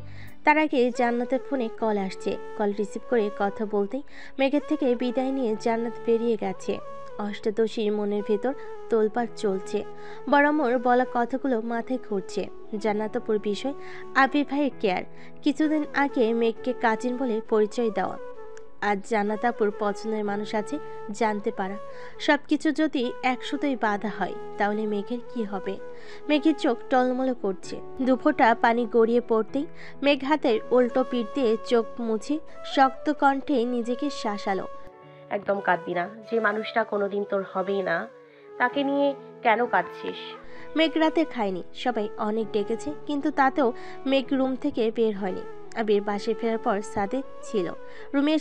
তার আগে জান্নাতের ফোনে কল আসছে। কল রিসিভ করে কথা বলতেই মেঘের থেকে বিদায় নিয়ে জান্নাত বেরিয়ে গেছে। অষ্টাদশীর মনের ভেতর তোলপাড় চলছে। বরামর বলা কথাগুলো মাথায় ঘুরছে। জান্নাতপুর বিষয় আবির ভাইয়ের কেয়ার, কিছুদিন আগে মেঘকে কাজিন বলে পরিচয় দেওয়া, আজ জান্নাতাপুর পছন্দের মানুষ আছে জানতে পারা। সব কিছু যদি একসাথেই বাধা হয় তাহলে মেঘের কি হবে? মেঘের চোখ টলমলো করছে। দুফোঁটা পানি গড়িয়ে পড়তেই মেঘ হাতের উল্টো পিঠ দিয়ে চোখ মুছে শক্ত কণ্ঠে নিজেকে শাসালো, একদম কাঁদবি না। যে মানুষটা কোনোদিন তোর হবেই না তাকে নিয়ে কেন কাঁদছিস? মেঘ রাতে খায়নি, সবাই অনেক ডেকেছে, কিন্তু তাতেও মেঘ রুম থেকে বের হয়নি। আবির বাসে ফেরার পর সাদে ছিল। রুমে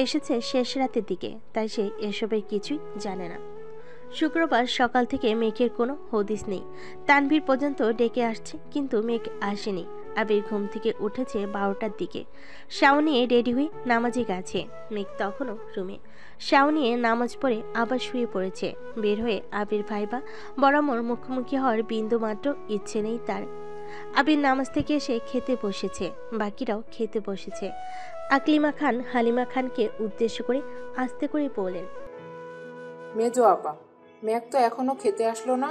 এসেছে শেষ রাতের দিকে, তাই সে এসবের কিছুই জানে না। শুক্রবার সকাল থেকে মেঘের কোনো হদিস নেই। তানভীর পর্যন্ত ডেকে আসছে, কিন্তু মেঘ আসেনি। আবির ঘুম থেকে উঠেছে 12টার দিকে। শাও নিয়ে রেডি হয়ে নামাজে গেছে। মেঘ তখনও রুমে। শাও নিয়ে নামাজ পড়ে আবার শুয়ে পড়েছে। বের হয়ে আবির ভাইবা বরাবর মুখোমুখি হওয়ার বিন্দু মাত্র ইচ্ছে নেই তার। আবির নামাজ থেকে এসে খেতে বসেছে, বাকিরাও খেতে বসেছে। আকলিমা খান হালিমা খানকে উদ্দেশ্য করে আস্তে করে বলেন, মেজো আপা, মেঘ তো এখনো খেতে আসলো না।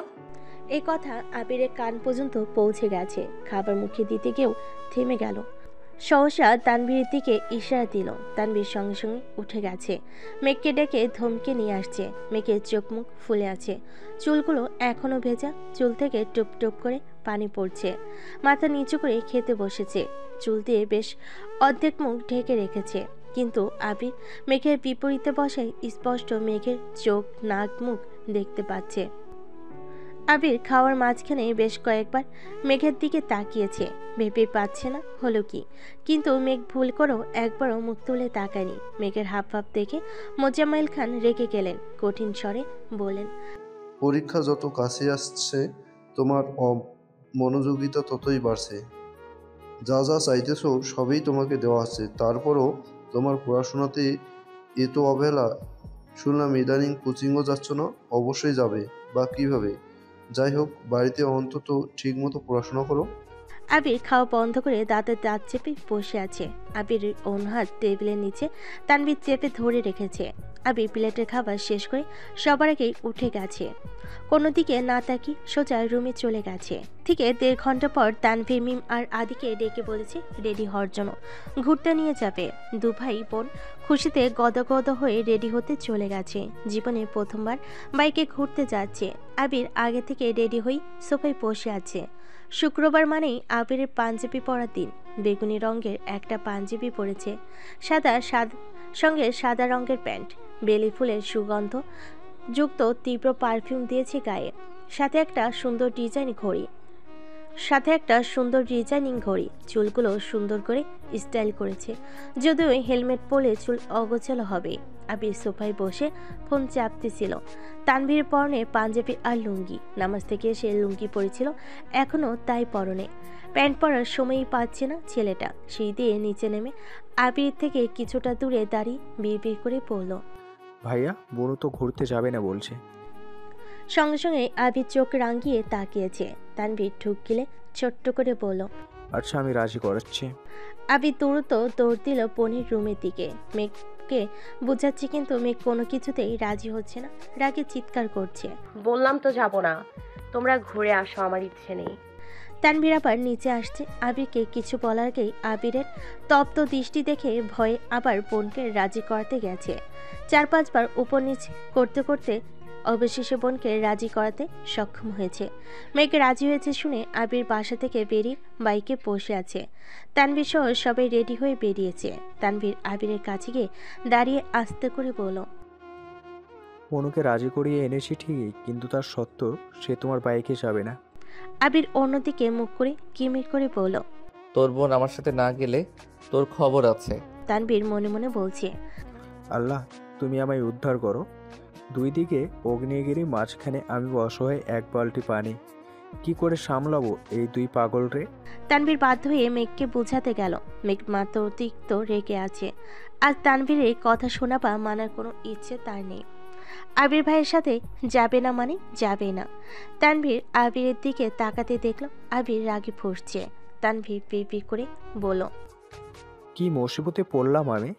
এই কথা আবিরের কান পর্যন্ত পৌঁছে গেছে। খাবার মুখে দিতে গিয়েও থেমে গেল। সহসা তানভীরের দিকে ইশারা দিল। তানভীর সঙ্গে সঙ্গে উঠে গেছে। মেঘকে ডেকে ধমকে নিয়ে আসছে। মেঘের চোখ মুখ ফুলে আছে, চুলগুলো এখনো ভেজা, চুল থেকে টুপ টুপ করে পানি পড়ছে। মাথা নিচু করে খেতে বসেছে, চুল দিয়ে বেশ অর্ধেক মুখ ঢেকে রেখেছে। কিন্তু আবির মেঘের বিপরীতে বসায় স্পষ্ট মেঘের চোখ নাক মুখ দেখতে পাচ্ছে। আবির খাওয়ার মাঝখানে বেশ কয়েকবার মেঘের দিকে তাকিয়েছে, ভেবে পাচ্ছে না হলো কি, কিন্তু মেঘ ভুল করেও একবারও মুখ তুলে তাকায়নি। মেঘের হাবভাব দেখে মোজাম্মেল খান রেগে গেলেন, কঠিন স্বরে বলেন, পরীক্ষা যত কাছে আসছে তোমার মনোযোগিতা ততই বাড়ছে। যা যা চাইতেছো সবই তোমাকে দেওয়া আছে, তারপরও তোমার পড়াশোনাতে এত অবহেলা। শুনলাম ইদানিং কোচিংও যাচ্ছ না, অবশ্যই যাবে, বা কীভাবে? যাই হোক, বাড়িতে অন্তত ঠিকমতো পড়াশোনা করো। আবির খাওয়া বন্ধ করে দাঁতের দাঁত চেপে বসে আছে। আবিরের অন্য হাত টেবিলের নিচে তানভীর চেপে ধরে রেখেছে। আবির প্লেটের খাবার শেষ করে সবার আগেই উঠে গেছে। কোনো দিকে না তাকিয়ে সোজা রুমে চলে গেছে। ঠিক 1.5 ঘন্টা পর তানভীর মিম আর আদিকে ডেকে বলেছে রেডি হওয়ার জন্য, ঘুরতে নিয়ে যাবে। দু ভাই বোন খুশিতে গদগদ হয়ে রেডি হতে চলে গেছে। জীবনে প্রথমবার বাইকে ঘুরতে যাচ্ছে। আবির আগে থেকে রেডি হয়ে সোফায় বসে আছে। শুক্রবার মানেই আবিরের পাঞ্জাবি পরার দিন। বেগুনি রঙের একটা পাঞ্জাবি পরেছে, সঙ্গে সাদা রঙের প্যান্ট। বেলি ফুলের সুগন্ধ যুক্ত তীব্র পারফিউম দিয়েছে গায়ে, সাথে একটা সুন্দর ডিজাইনিং ঘড়ি। চুলগুলো সুন্দর করে স্টাইল করেছে, যদিও হেলমেট পরে চুল অগোছালো হবে। আবির সোফায় বসে ফোন চাপতেছিল। তানভীর পরনে পাঞ্জাবি আর লুঙ্গি। নামাজ থেকে এসে লুঙ্গি পরেছিল, এখনও তাই পরনে। প্যান্ট পরার সময়ই পাচ্ছে না ছেলেটা। সিঁড়ি দিয়ে নিচে নেমে আবির থেকে কিছুটা দূরে দাঁড়িয়ে বিড়বিড় করে পড়ল, ভাইয়া বনু তো ঘুরতে যাবে না বলছে। সঙ্গে সঙ্গে আবির চোখ রাঙিয়ে তাকিয়েছে। তানভীর ঢুক গিলে ছোট্ট করে বলল, আচ্ছা আমি রাজি করাচ্ছি। আবির দ্রুত দৌড় দিল পনির রুমের দিকে। মেঘকে বুঝাচ্ছে কিন্তু মেঘ কোনো কিছুতেই রাজি হচ্ছে না, রাগে চিৎকার করছে। বললাম তো যাব না, তোমরা ঘুরে আসো, আমার ইচ্ছে নেই। তানভীর আবার নিচে আসছে। আবিরকে কিছু বলার আগেই আবিরের তপ্ত দৃষ্টি দেখে ভয়ে আবার বোনকে রাজি করাতে গেছে। 4-5 বার উপর নিচ করতে করতে অবশেষে বোনকে রাজি করাতে সক্ষম হয়েছে। মেয়েকে রাজি হয়েছে শুনে আবির বাসা থেকে বেরিয়ে বাইকে বসে আছে। তানভীর সহ সবাই রেডি হয়ে বেরিয়েছে। তানভীর আবিরের কাছে গিয়ে দাঁড়িয়ে আস্তে করে বলল, বনুকে রাজি করিয়ে এনেছি ঠিকই, কিন্তু তার সত্ত্বেও সে তোমার বাইকে যাবে না। আবির অন্যদিকে মুখ করে কিমির করে বলল, তোর বোন আমার সাথে না গেলে তোর খবর আছে। তানভীর মনে মনে বলছে, আল্লাহ তুমি আমায় উদ্ধার করো। দুই দিকে অগ্নিগিরি, মাঝখানে আমি অসহায় এক বালতি পানি। কি করে সামলাবো এই দুই পাগল রে। তানভীর বাধ্য হয়ে মেঘকে বোঝাতে গেল। মেঘ মাত্র অতিরিক্ত রেগে আছে। আজ তানভীরের কথা শোনা বা মানার কোনো ইচ্ছে তার নেই। আবির ভাইয়ের সাথে যাবে না মানে যাবে না। তানভীর আবিরের দিকে তাকাতে দেখল আবির রাগে ফুঁসছে। তানভীর বিড়বিড় করে বলল, কি মুসিবতে পড়লাম আমি।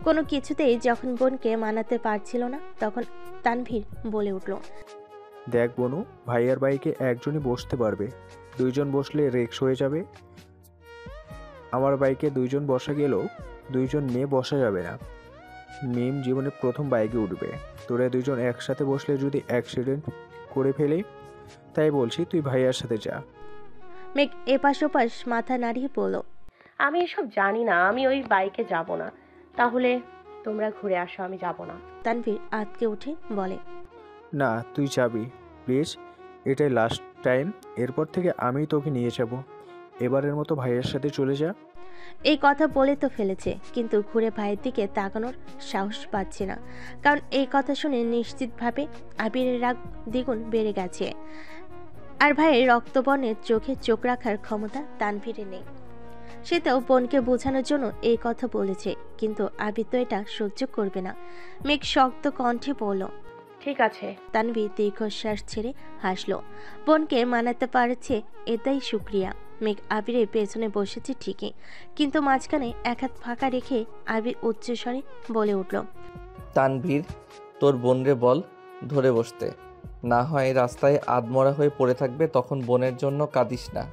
কোনো কিছুতেই যখন বোনকে মানাতে পারছিল না তখন তানভীর বলে উঠল, দেখ বনু, ভাইয়ার বাইকে একজনই বসতে পারবে, দুইজন বসলে রিস্ক হয়ে যাবে। আমার বাইকে দুইজন বসা গেলেও দুইজন মেয়ে বসা যাবে না। মিম জীবনে প্রথম বাইকে উঠবে, তোরা দুইজন একসাথে বসলে যদি অ্যাক্সিডেন্ট করে ফেলে, তাই বলছি তুই ভাইয়ার সাথে যা। মেঘ এপাশ ওপাশ মাথা নাড়িয়ে বলল, আমি এসব জানি না, আমি ওই বাইকে যাব না। তাহলে তোমরা ঘুরে আসো, আমি যাব না। তানভীর আতকে উঠে বলে, না তুই যাবি প্লিজ, এটাই লাস্ট টাইম, এরপর থেকে আমি তোকে নিয়ে যাব। এবারের মতো ভাইয়ের সাথে চলে যা। এই কথা বলে তো ফেলেছে, কিন্তু ঘুরে ভাইয়ের দিকে তাকানোর সাহস পাচ্ছে না, কারণ এই কথা শুনে নিশ্চিতভাবে আবিরের রাগ দ্বিগুণ বেড়ে গেছে। আর ভাইয়ের রক্তবর্ণের চোখে চোখ রাখার ক্ষমতা তানভীরে নেই। সে তো বোনকে বোঝানোর জন্য এই কথা বলেছে, কিন্তু আবির তো এটা সহ্য করবে না। মেঘ শক্ত কণ্ঠে বলল, ঠিক আছে। তানভীর দীর্ঘশ্বাস ছেড়ে হাসলো। বোনকে মানাতে পারছে এটাই শুক্রিয়া। মেঘ আবিরের পেছনে বসেছে ঠিকই, কিন্তু মাঝখানে এক হাত ফাঁকা রেখে আবির উচ্চস্বরে বলে উঠল, তানভীর, তোর বোনরে বল ধরে বসতে, না হয় রাস্তায় আধমরা হয়ে পড়ে থাকবে, তখন বোনের জন্য কাঁদিস না।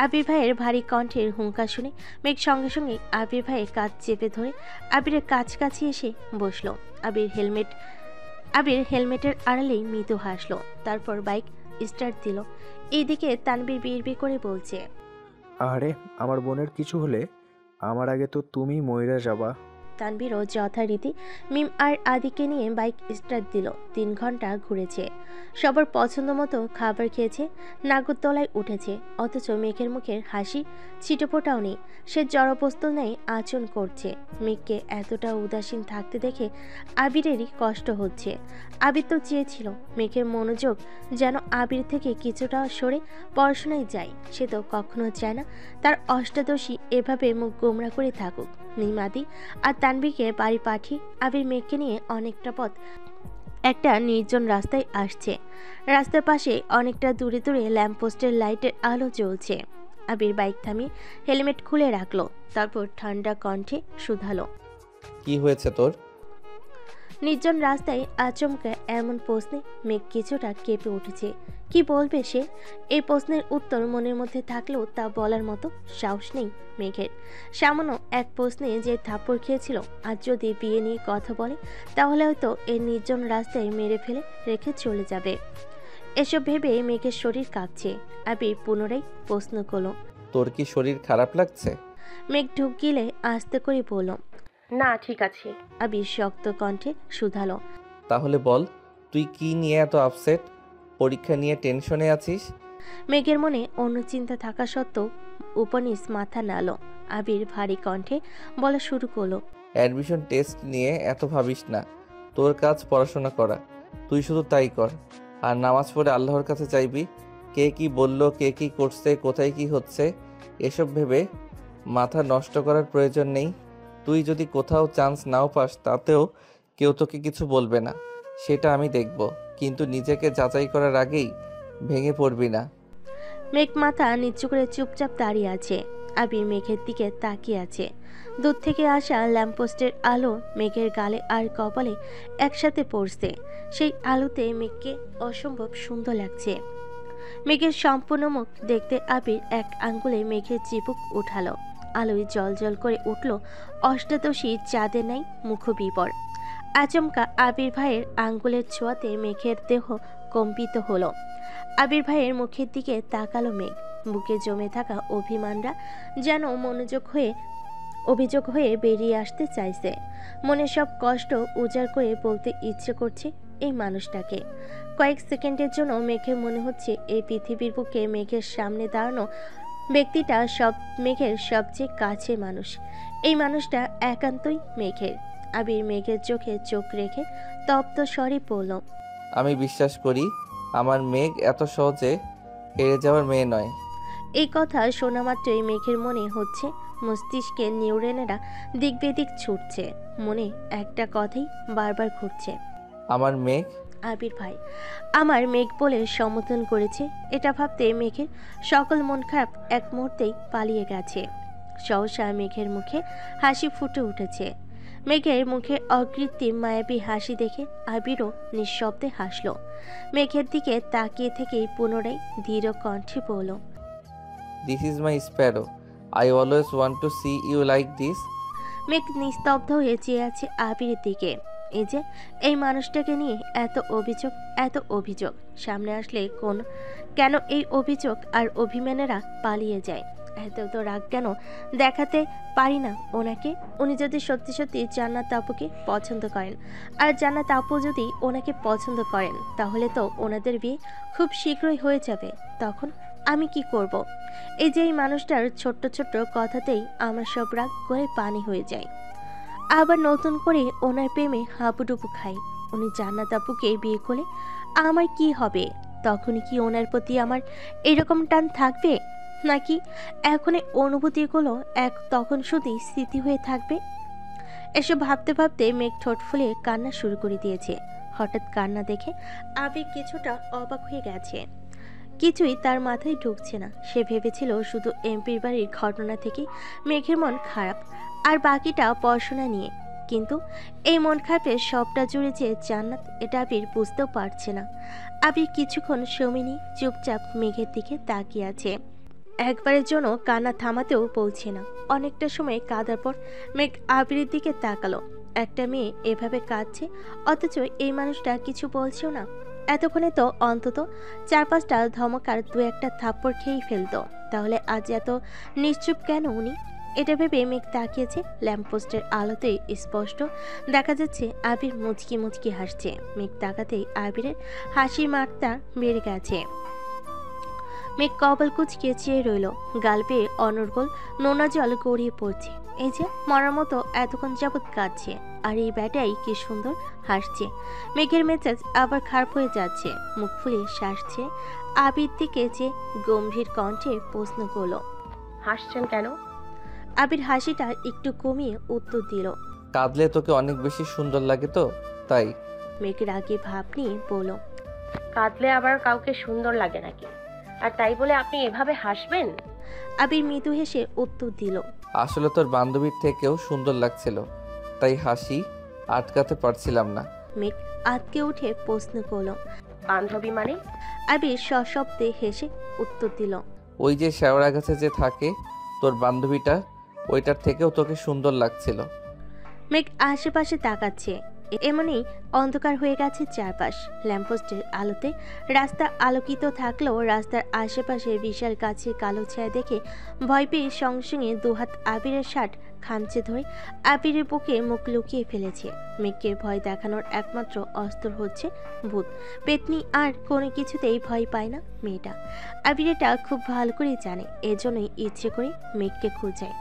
আবির ভাইয়ের ভারী কণ্ঠের হুঙ্কার শুনে মেঘ সঙ্গে সঙ্গে আবির ভাইয়ের কাঁধ চেপে ধরে আবিরের কাছাকাছি এসে বসলো। আবির হেলমেটের আড়ালেই মৃদু হাসলো, তারপর বাইক স্টার্ট দিল। এইদিকে তানভীর বিড়বিড় করে বলছে, আরে আমার বোনের কিছু হলে আমার আগে তো তুমি ময়রা যাবা। তানভীরও যথারীতি মিম আর আদিকে নিয়ে বাইক স্টার্ট দিল। 3 ঘন্টা ঘুরেছে, সবার পছন্দ মতো খাবার খেয়েছে, নাগরদোলায় উঠেছে, অথচ মেঘের মুখের হাসি ছিটেফোঁটাও নেই। সে জড়বস্তু নেই আচরণ করছে। মেঘকে এতটা উদাসীন থাকতে দেখে আবিরেরই কষ্ট হচ্ছে। আবির তো চেয়েছিল মেঘের মনোযোগ যেন আবির থেকে কিছুটা সরে পড়াশোনায় যায়। সে তো কখনো চায় না তার অষ্টাদশী এভাবে মুখ গোমরা করে থাকুক। মিমাদি আর তানভীরকে বাড়ি পাঠিয়ে আবির মেঘকে নিয়ে অনেকটা পথ একটা নির্জন রাস্তায় আসছে। রাস্তার পাশে অনেকটা দূরে দূরে ল্যাম্পপোস্টের লাইটের আলো জ্বলছে। আবির বাইক থামিয়ে হেলমেট খুলে রাখলো, তারপর ঠান্ডা কণ্ঠে শুধালো, কি হয়েছে তোর? নির্জন রাস্তায় আচমকা এমন প্রশ্নে মেঘ কিছুটা কেঁপে উঠেছে। কি বলবে সে? এই প্রশ্নের উত্তর মনের মধ্যে থাকলেও তা বলার মতো সাহস নেই মেঘের। সামান্য এক প্রশ্নে যে থাপ্পড় খেয়েছিল, আজ যদি বিয়ে নিয়ে কথা বলে তাহলে হয়তো এই নির্জন রাস্তায় মেরে ফেলে রেখে চলে যাবে। এসব ভেবে মেঘের শরীর কাঁপছে। আবির পুনরায় প্রশ্ন করল, তোর কি শরীর খারাপ লাগছে? মেঘ ঢুক গিলে আস্তে করে বলল, না ঠিক আছে। আবির শক্ত কণ্ঠে শুধালো, তাহলে বল, তুই কি নিয়ে এত আপসেট? পরীক্ষা নিয়ে টেনশনে আছিস? মেঘের মনে অন্য চিন্তা থাকা সত্ত্বেও উপনিস মাথা নাড়ল। আবির ভারী কণ্ঠে বলা শুরু করলো, অ্যাডমিশন টেস্ট নিয়ে এত ভাবিস না, তোর কাজ পড়াশোনা করা, তুই শুধু তাই কর। আর নামাজ পড়ে আল্লাহর কাছে চাইবি। কে কি বলল, কে কি করছে, কোথায় কি হচ্ছে, এসব ভেবে মাথা নষ্ট করার প্রয়োজন নেই। তুই যদি কোথাও চান্স নাও পাস, তাতেও কেউ তোকে কিছু বলবে না, সেটা আমি দেখব, কিন্তু নিজেকে যাচাই করার আগেই ভেঙে পড়বি না। মেঘ মাথা নিচু করে চুপচাপ দাঁড়িয়ে আছে। আবির মেঘের দিকে তাকিয়ে আছে। দূর থেকে আসা ল্যাম্পপোস্টের আলো মেঘের গালে আর কপালে একসাথে পড়ছে। সেই আলোতে মেঘকে অসম্ভব সুন্দর লাগছে। মেঘের সম্পূর্ণ মুখ দেখতে আবির এক আঙ্গুলে মেঘের চিবুক উঠালো। আলোয় জল করে উঠল অষ্টাদশী চাঁদের নাই মুখবিবর। আচমকা আবির ভাইয়ের আঙ্গুলের ছোঁয়াতে মেঘের দেহ কম্পিত হলো। আবির ভাইয়ের মুখের দিকে তাকালো মেঘ। বুকে জমে থাকা অভিমানরা যেন অভিযোগ হয়ে বেরিয়ে আসতে চাইছে। মনে সব কষ্ট উজাড় করে বলতে ইচ্ছে করছে এই মানুষটাকে। কয়েক সেকেন্ডের জন্য মেঘের মনে হচ্ছে এই পৃথিবীর বুকে মেঘের সামনে দাঁড়ানো ব্যক্তিটা মেঘের সবচেয়ে কাছের মানুষ। এই মানুষটা একান্তই মেঘের। আবির মেঘের চোখে চোখ রেখে তপ্ত স্বরে বলল, আমি বিশ্বাস করি আমার মেঘ এত সহজে হেরে যাওয়ার মেয়ে নয়। এই কথা শোনা মাত্রই মেঘের মনে হচ্ছে মস্তিষ্কের নিউরনেরা দিক বেদিক ছুটছে। মনে একটা কথাই বারবার ঘুরছে, আমার মেঘ। আবির ভাই আমার মেঘ বলে সম্বোধন করেছে, এটা ভাবতে মেঘের সকল মন খারাপ এক মুহূর্তেই পালিয়ে গেছে। সহসা মেঘের মুখে হাসি ফুটে উঠেছে। মেঘের মুখে অকৃত্রিম মায়াবী হাসি দেখে আবিরও নিঃশব্দে হাসল। মেঘের দিকে তাকিয়ে থেকেই পুনরায় দৃঢ় কণ্ঠে বলল, this is my sparrow, I always want to see you like this. মেঘ নিস্তব্ধ হয়ে চেয়ে আছে আবিরের দিকে। এই যে এই মানুষটাকে নিয়ে এত অভিযোগ সামনে আসলে কেন এই অভিযোগ আর অভিমানেরা পালিয়ে যায়? এত রাগ কেন দেখাতে পারি না ওনাকে? উনি যদি সত্যি সত্যি জান্নাত আপুকে পছন্দ করেন, আর জান্নাত আপু যদি ওনাকে পছন্দ করেন, তাহলে তো ওনাদের বিয়ে খুব শীঘ্রই হয়ে যাবে। তখন আমি কি করব? এই যে এই মানুষটার ছোট্ট ছোট্ট কথাতেই আমার সব রাগ করে পানি হয়ে যায়। আবার নতুন করে ওনার প্রেমে হাবুডুবু খাই। উনি জান্নাত আপুকে বিয়ে করলে আমার কি হবে? তখনই কি ওনার প্রতি আমার এরকম টান থাকবে, নাকি এখন এই অনুভূতিগুলো তখন শুধুই স্মৃতি হয়ে থাকবে? এসব ভাবতে ভাবতে মেঘ ঠোঁট ফুলে কান্না শুরু করে দিয়েছে। হঠাৎ কান্না দেখে আবির কিছুটা অবাক হয়ে গেছে। কিছুই তার মাথায় ঢুকছে না। সে ভেবেছিল শুধু এমপির বাড়ির ঘটনা থেকে মেঘের মন খারাপ, আর বাকিটা পড়াশোনা নিয়ে। কিন্তু এই মন খারাপের সবটা জুড়ে যে জান্নাত, এটা আবির বুঝতেও পারছে না। আবির কিছুক্ষণ সময় চুপচাপ মেঘের দিকে তাকিয়ে আছে। একবারের জন্য কান্না থামাতেও বলছে না। অনেকটা সময় কাঁদার পর মেঘ আবিরের দিকে তাকালো। একটা মেয়ে এভাবে কাঁদছে, অথচ এই মানুষটা কিছু বলছেও না। এতক্ষণে তো অন্তত 4-5টা ধমকার 2-1টা থাপ্পড় খেয়েই ফেলতো। তাহলে আজ এত নিশ্চুপ কেন উনি? এটা ভেবে মেঘ তাকিয়েছে। ল্যাম্পপোস্টের আলোতেই স্পষ্ট দেখা যাচ্ছে আবির মুচকি মুচকি হাসছে। মেঘ তাকাতেই আবিরের হাসির মাত্রা বেড়ে গেছে। মেঘ কপাল কুচকে চেয়ে রইল। গাল বেয়ে অনর্গল নোনা জল গড়িয়ে পড়ছে। এই যে মরার মতো এতক্ষণ যাবৎ কাঁদছে, আর এই ব্যাটাই কি সুন্দর হাসছে। মেঘের মেজাজ আবার খারাপ হয়ে যাচ্ছে। মুখ ফুলে শ্বাসছে। আবির দিকে যে গম্ভীর কণ্ঠে প্রশ্ন করলো, হাসছেন কেন? আবির হাসিটা একটু কমিয়ে উত্তর দিল, কাঁদলে তোকে অনেক বেশি সুন্দর লাগে তো তাই। মেঘের আগে ভাব নিয়ে বলল, কাঁদলে আবার কাউকে সুন্দর লাগে নাকি? আর তাই বলে আপনি এভাবে হাসবেন? আবির মৃদু হেসে উত্তর দিল, আসলে তোর বান্ধবীর থেকেও সুন্দর লাগছিল, তাই হাসি আটকাতে পারছিলাম না। মেঘ আটকে উঠে প্রশ্ন করল, বান্ধবী মানে? আবির সশব্দে হেসে উত্তর দিল, ওই যে শেওড়া গাছে যে থাকে তোর বান্ধবীটা, ওইটার থেকেও তোকে সুন্দর লাগছিল। মেঘ আশেপাশে তাকাচ্ছে। এমনই অন্ধকার হয়ে গেছে চারপাশ। ল্যাম্পপোস্টের আলোতে রাস্তা আলোকিত থাকলেও রাস্তার আশেপাশে বিশাল গাছের কালো ছায়া দেখে ভয় পেয়ে সঙ্গে সঙ্গে দুহাত আবিরের শার্ট খামচে ধরে আবিরের বুকে মুখ লুকিয়ে ফেলেছে। মেঘকে ভয় দেখানোর একমাত্র অস্ত্র হচ্ছে ভূত পেতনি, আর কোনো কিছুতেই ভয় পায় না মেয়েটা। আবির এটা খুব ভালো করে জানে, এজন্যই ইচ্ছে করে মেঘকে খোঁজায়।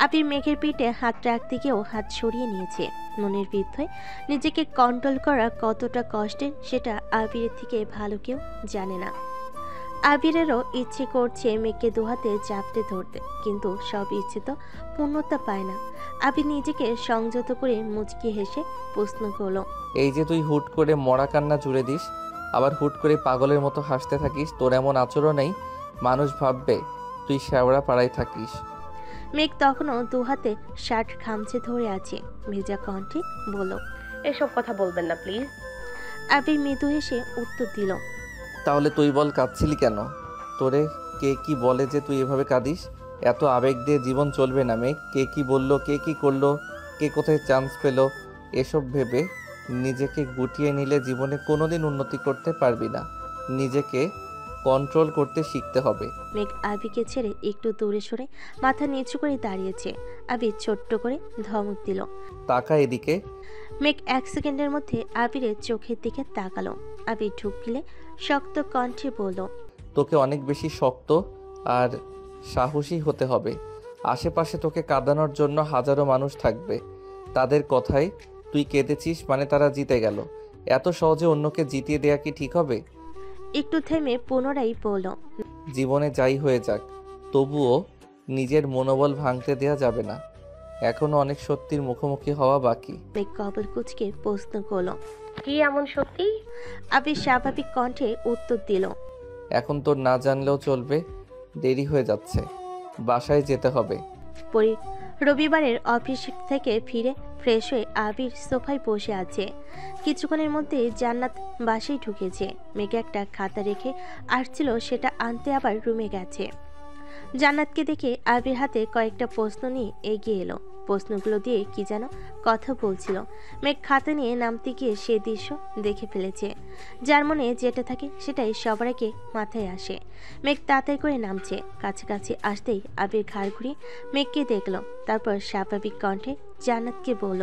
আবির মেঘের পিঠে হাত রাখতে গিয়েও হাত সরিয়ে নিয়েছে। মনের বিরুদ্ধে নিজেকে কন্ট্রোল করা কতটা কষ্টের সেটা আবিরের থেকে ভালো কেউ জানে না। আবিরেরও ইচ্ছে করছে মেয়েকে দুহাতে চাপতে ধরতে, কিন্তু সব ইচ্ছে তো পূর্ণতা পায় না। আবির নিজেকে সংযত করে মুচকি হেসে প্রশ্ন করলো, এই যে তুই হুট করে মরা কান্না জুড়ে দিস, আবার হুট করে পাগলের মতো হাসতে থাকিস, তোর এমন আচরণেই মানুষ ভাববে তুই শ্যাওড়া পাড়ায় থাকিস। মেঘ তখনও দুহাতে শার্ট খামচে ধরে আছে, ভেজা কণ্ঠে বলল, এসব কথা বলবেন না প্লিজ। আবির মৃদু হেসে উত্তর দিল, তাহলে তুই বল কাঁদছিলি কেন? তোরে কে কি বলে যে তুই এভাবে কাঁদিস? এত আবেগ দিয়ে জীবন চলবে না মেঘ। কে কি বললো, কে কি করলো, কে কোথায় চান্স পেলো, এসব ভেবে নিজেকে গুটিয়ে নিলে জীবনে কোনোদিন উন্নতি করতে পারবি না। নিজেকে কন্ট্রোল করতে শিখতে হবে। মেঘ আবিকে ছেড়ে একটু দূরে সরে মাথা নিচু করে দাঁড়িয়েছে। আবির ছোট্ট করে ধমক দিল, তাকা এদিকে। মেঘ 1 সেকেন্ডের মধ্যে আবিরের চোখের দিকে তাকালো। আবির ঢুক গিলে শক্ত কণ্ঠে বলল, তোকে অনেক বেশি শক্ত আর সাহসী হতে হবে। আশেপাশে তোকে কাঁদানোর জন্য হাজারো মানুষ থাকবে। তাদের কথায় তুই কেঁদেছিস মানে তারা জিতে গেল। এত সহজে অন্যকে জিতিয়ে দেয়া কি ঠিক হবে? একটু থেমে পুনরায় বলল, জীবনে যাই হয়ে যাক, তবুও নিজের মনোবল ভাঙতে দেয়া যাবে না। এখনো অনেক সত্যির মুখোমুখি হওয়া বাকি। মেঘ কপাল কুঁচকে প্রশ্ন করল, কি এমন সত্যি? আবির স্বাভাবিক কণ্ঠে উত্তর দিল, এখন তোর না জানলেও চলবে, দেরি হয়ে যাচ্ছে, বাসায় যেতে হবে। রবিবারের অফিস থেকে ফিরে ফ্রেশ হয়ে আবির সোফায় বসে আছে। কিছুক্ষণের মধ্যে জান্নাত বাসায় ঢুকেছে। মেঘে একটা খাতা রেখে আসছিল, সেটা আনতে আবার রুমে গেছে। জান্নাতকে দেখে আবির হাতে কয়েকটা প্রশ্ন নিয়ে এগিয়ে এলো। প্রশ্নগুলো দিয়ে কি যেন কথা বলছিল। মেঘ খাতা নিয়ে নামতে গিয়ে সে দৃশ্য দেখে ফেলেছে। যার মনে যেটা থাকে সেটাই সবার আগে মাথায় আসে। মেঘ তাড়াতাড়ি করে নামছে। কাছাকাছি আসতেই আবির ঘাড় ঘুরিয়ে মেঘকে দেখলো, তারপর স্বাভাবিক কণ্ঠে জান্নাতকে বলল,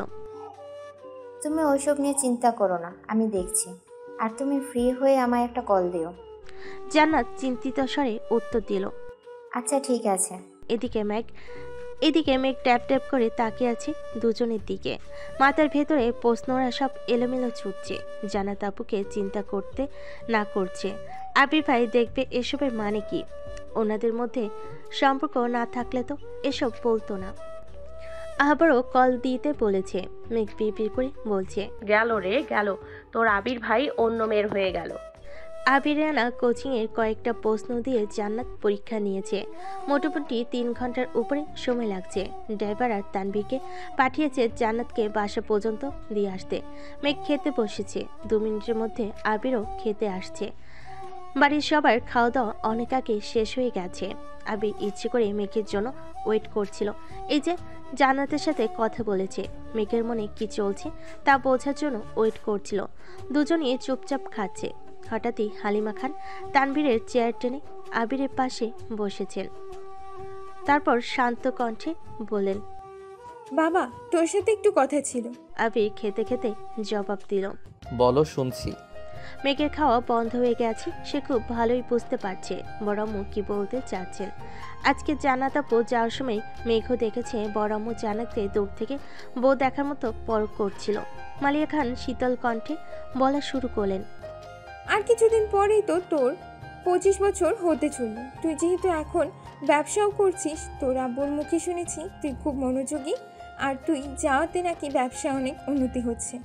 তুমি ওইসব নিয়ে চিন্তা করো না, আমি দেখছি। আর তুমি ফ্রি হয়ে আমায় একটা কল দিও। জান্নাত চিন্তিত স্বরে উত্তর দিল, আচ্ছা ঠিক আছে। এদিকে মেঘ ট্যাপ ট্যাপ করে তাকিয়ে আছে দুজনের দিকে। মাথার ভেতরে প্রশ্নরা সব এলোমেলো ছুটছে। জান্নাত আপুকে চিন্তা করতে না করছে। আবির ভাই দেখবে এসবের মানে কি। ওনাদের মধ্যে সম্পর্ক না থাকলে তো এসব বলতো না। আবারও কল দিতে বলেছে। মেঘ বিড়বিড় করে বলছে, গেল রে গেল, তোর আবির ভাই অন্য মেয়ের হয়ে গেল। আবিরে আনা কোচিংয়ের কয়েকটা প্রশ্ন দিয়ে জান্নাত পরীক্ষা নিয়েছে। মোটামুটি 3 ঘন্টার উপরে সময় লাগছে। ড্রাইভার আর তানভীরকে পাঠিয়েছে জান্নাতকে বাসা পর্যন্ত দিয়ে আসতে। মেঘ খেতে বসেছে। 2 মিনিটের মধ্যে আবিরও খেতে আসছে। বাড়ির সবার খাওয়া দাওয়া অনেক আগে শেষ হয়ে গেছে। আবির ইচ্ছে করে মেঘের জন্য ওয়েট করছিল। এই যে জান্নাতের সাথে কথা বলেছে, মেঘের মনে কি চলছে তা বোঝার জন্য ওয়েট করছিল। দুজনেই চুপচাপ খাচ্ছে। হঠাৎই হালিমা খান তানভীরের চেয়ার টেনে আবিরের পাশে বসেছেন। তারপর শান্ত কণ্ঠে বললেন, বাবা, তোর সাথে একটু কথা ছিল। আবির খেতে খেতে জবাব দিল, বলো, শুনছি। মেঘের খাওয়া বন্ধ হয়ে গেছে। সে খুব ভালোই বুঝতে পারছে বড়াম্মু কি বলতে চাচ্ছেন। আজকে জান্নাত আপু যাওয়ার সময় মেঘও দেখেছে বড়াম্মু জান্নাতকে দূর থেকে বউ দেখার মতো পরখ করছিল। মালিয়া খান শীতল কণ্ঠে বলা শুরু করলেন, আর কিছুদিন পরেই তো তোর 25 বছর হতে চলল। তুই যেহেতু এখন ব্যবসাও করছিস, তোর আব্বুর মুখে শুনেছি তুই খুব মনোযোগী, আর তুই যাওয়াতে নাকি ব্যবসা অনেক উন্নতি হচ্ছে।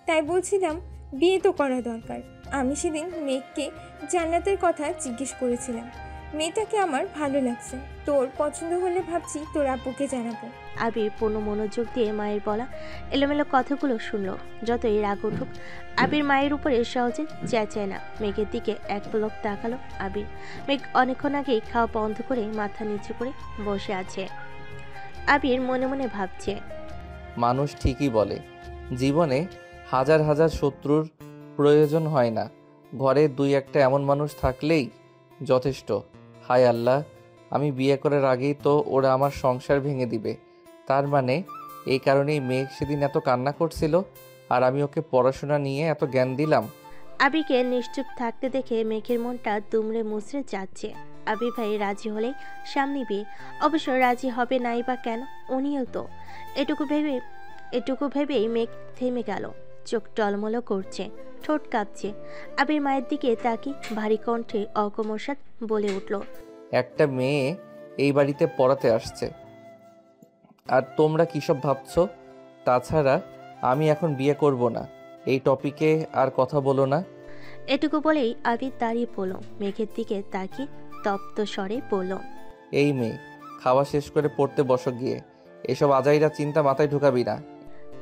তাই বলছিলাম বিয়ে তো করা দরকার। আমি সেদিন মেঘকে জান্নাতের কথা জিজ্ঞেস করেছিলাম। মেয়েটাকে আমার ভালো লাগছে। তোর পছন্দ হলে ভাবছি তোর আব্বুকে জানাবো। আবির পূর্ণ মনোযোগ দিয়ে মায়ের বলা এলোমেলো কথাগুলো শুনল। যতই রাগ উঠুক, আবির মায়ের উপরে সহজে চেঁচায় না। মেঘের দিকে এক পলক তাকালো আবির। মেঘ অনেকক্ষণ আগেই খাওয়া বন্ধ করে মাথা নিচু করে বসে আছে। আবির মনে মনে ভাবছে, মানুষ ঠিকই বলে, জীবনে হাজার হাজার শত্রুর প্রয়োজন হয় না, ঘরে 2-1টা এমন মানুষ থাকলেই যথেষ্ট। হায় আল্লাহ, আমি বিয়ে করার আগেই তো ওরা আমার সংসার ভেঙে দিবে। তার মানে এই কারণেই মেঘ সেদিন এত কান্না করছিল, আর আমি ওকে পড়াশোনা নিয়ে এত জ্ঞান দিলাম। আবিরকে নিশ্চুপ থাকতে দেখে মেঘের মনটা দুমড়ে মুচড়ে যাচ্ছে। আবির ভাই রাজি হলেই সামনে বিয়ে। অবশ্য রাজি হবে নাই বা কেন, উনিও তো। এটুকু ভেবেই মেঘ থেমে গেল। চোখ টলমলো করছে, ঠোঁট কাঁপছে। আবির মায়ের দিকে তাকিয়ে ভারী কণ্ঠে অকমসাৎ বলে উঠল, একটা মেয়ে এই বাড়িতে পড়াতে আসছে, আর তোমরা কী সব ভাবছো? তাছাড়া আমি এখন বিয়ে করব না, এই টপিকে আর কথা বলো না। এটুকু বলেই আবির দাঁড়িয়ে পড়ল, মেঘের দিকে তাকিয়ে তপ্ত স্বরে বলল, এই মেয়ে, খাওয়া শেষ করে পড়তে বসো গিয়ে, এসব আজাইরা চিন্তা মাথায় ঢুকাবি না।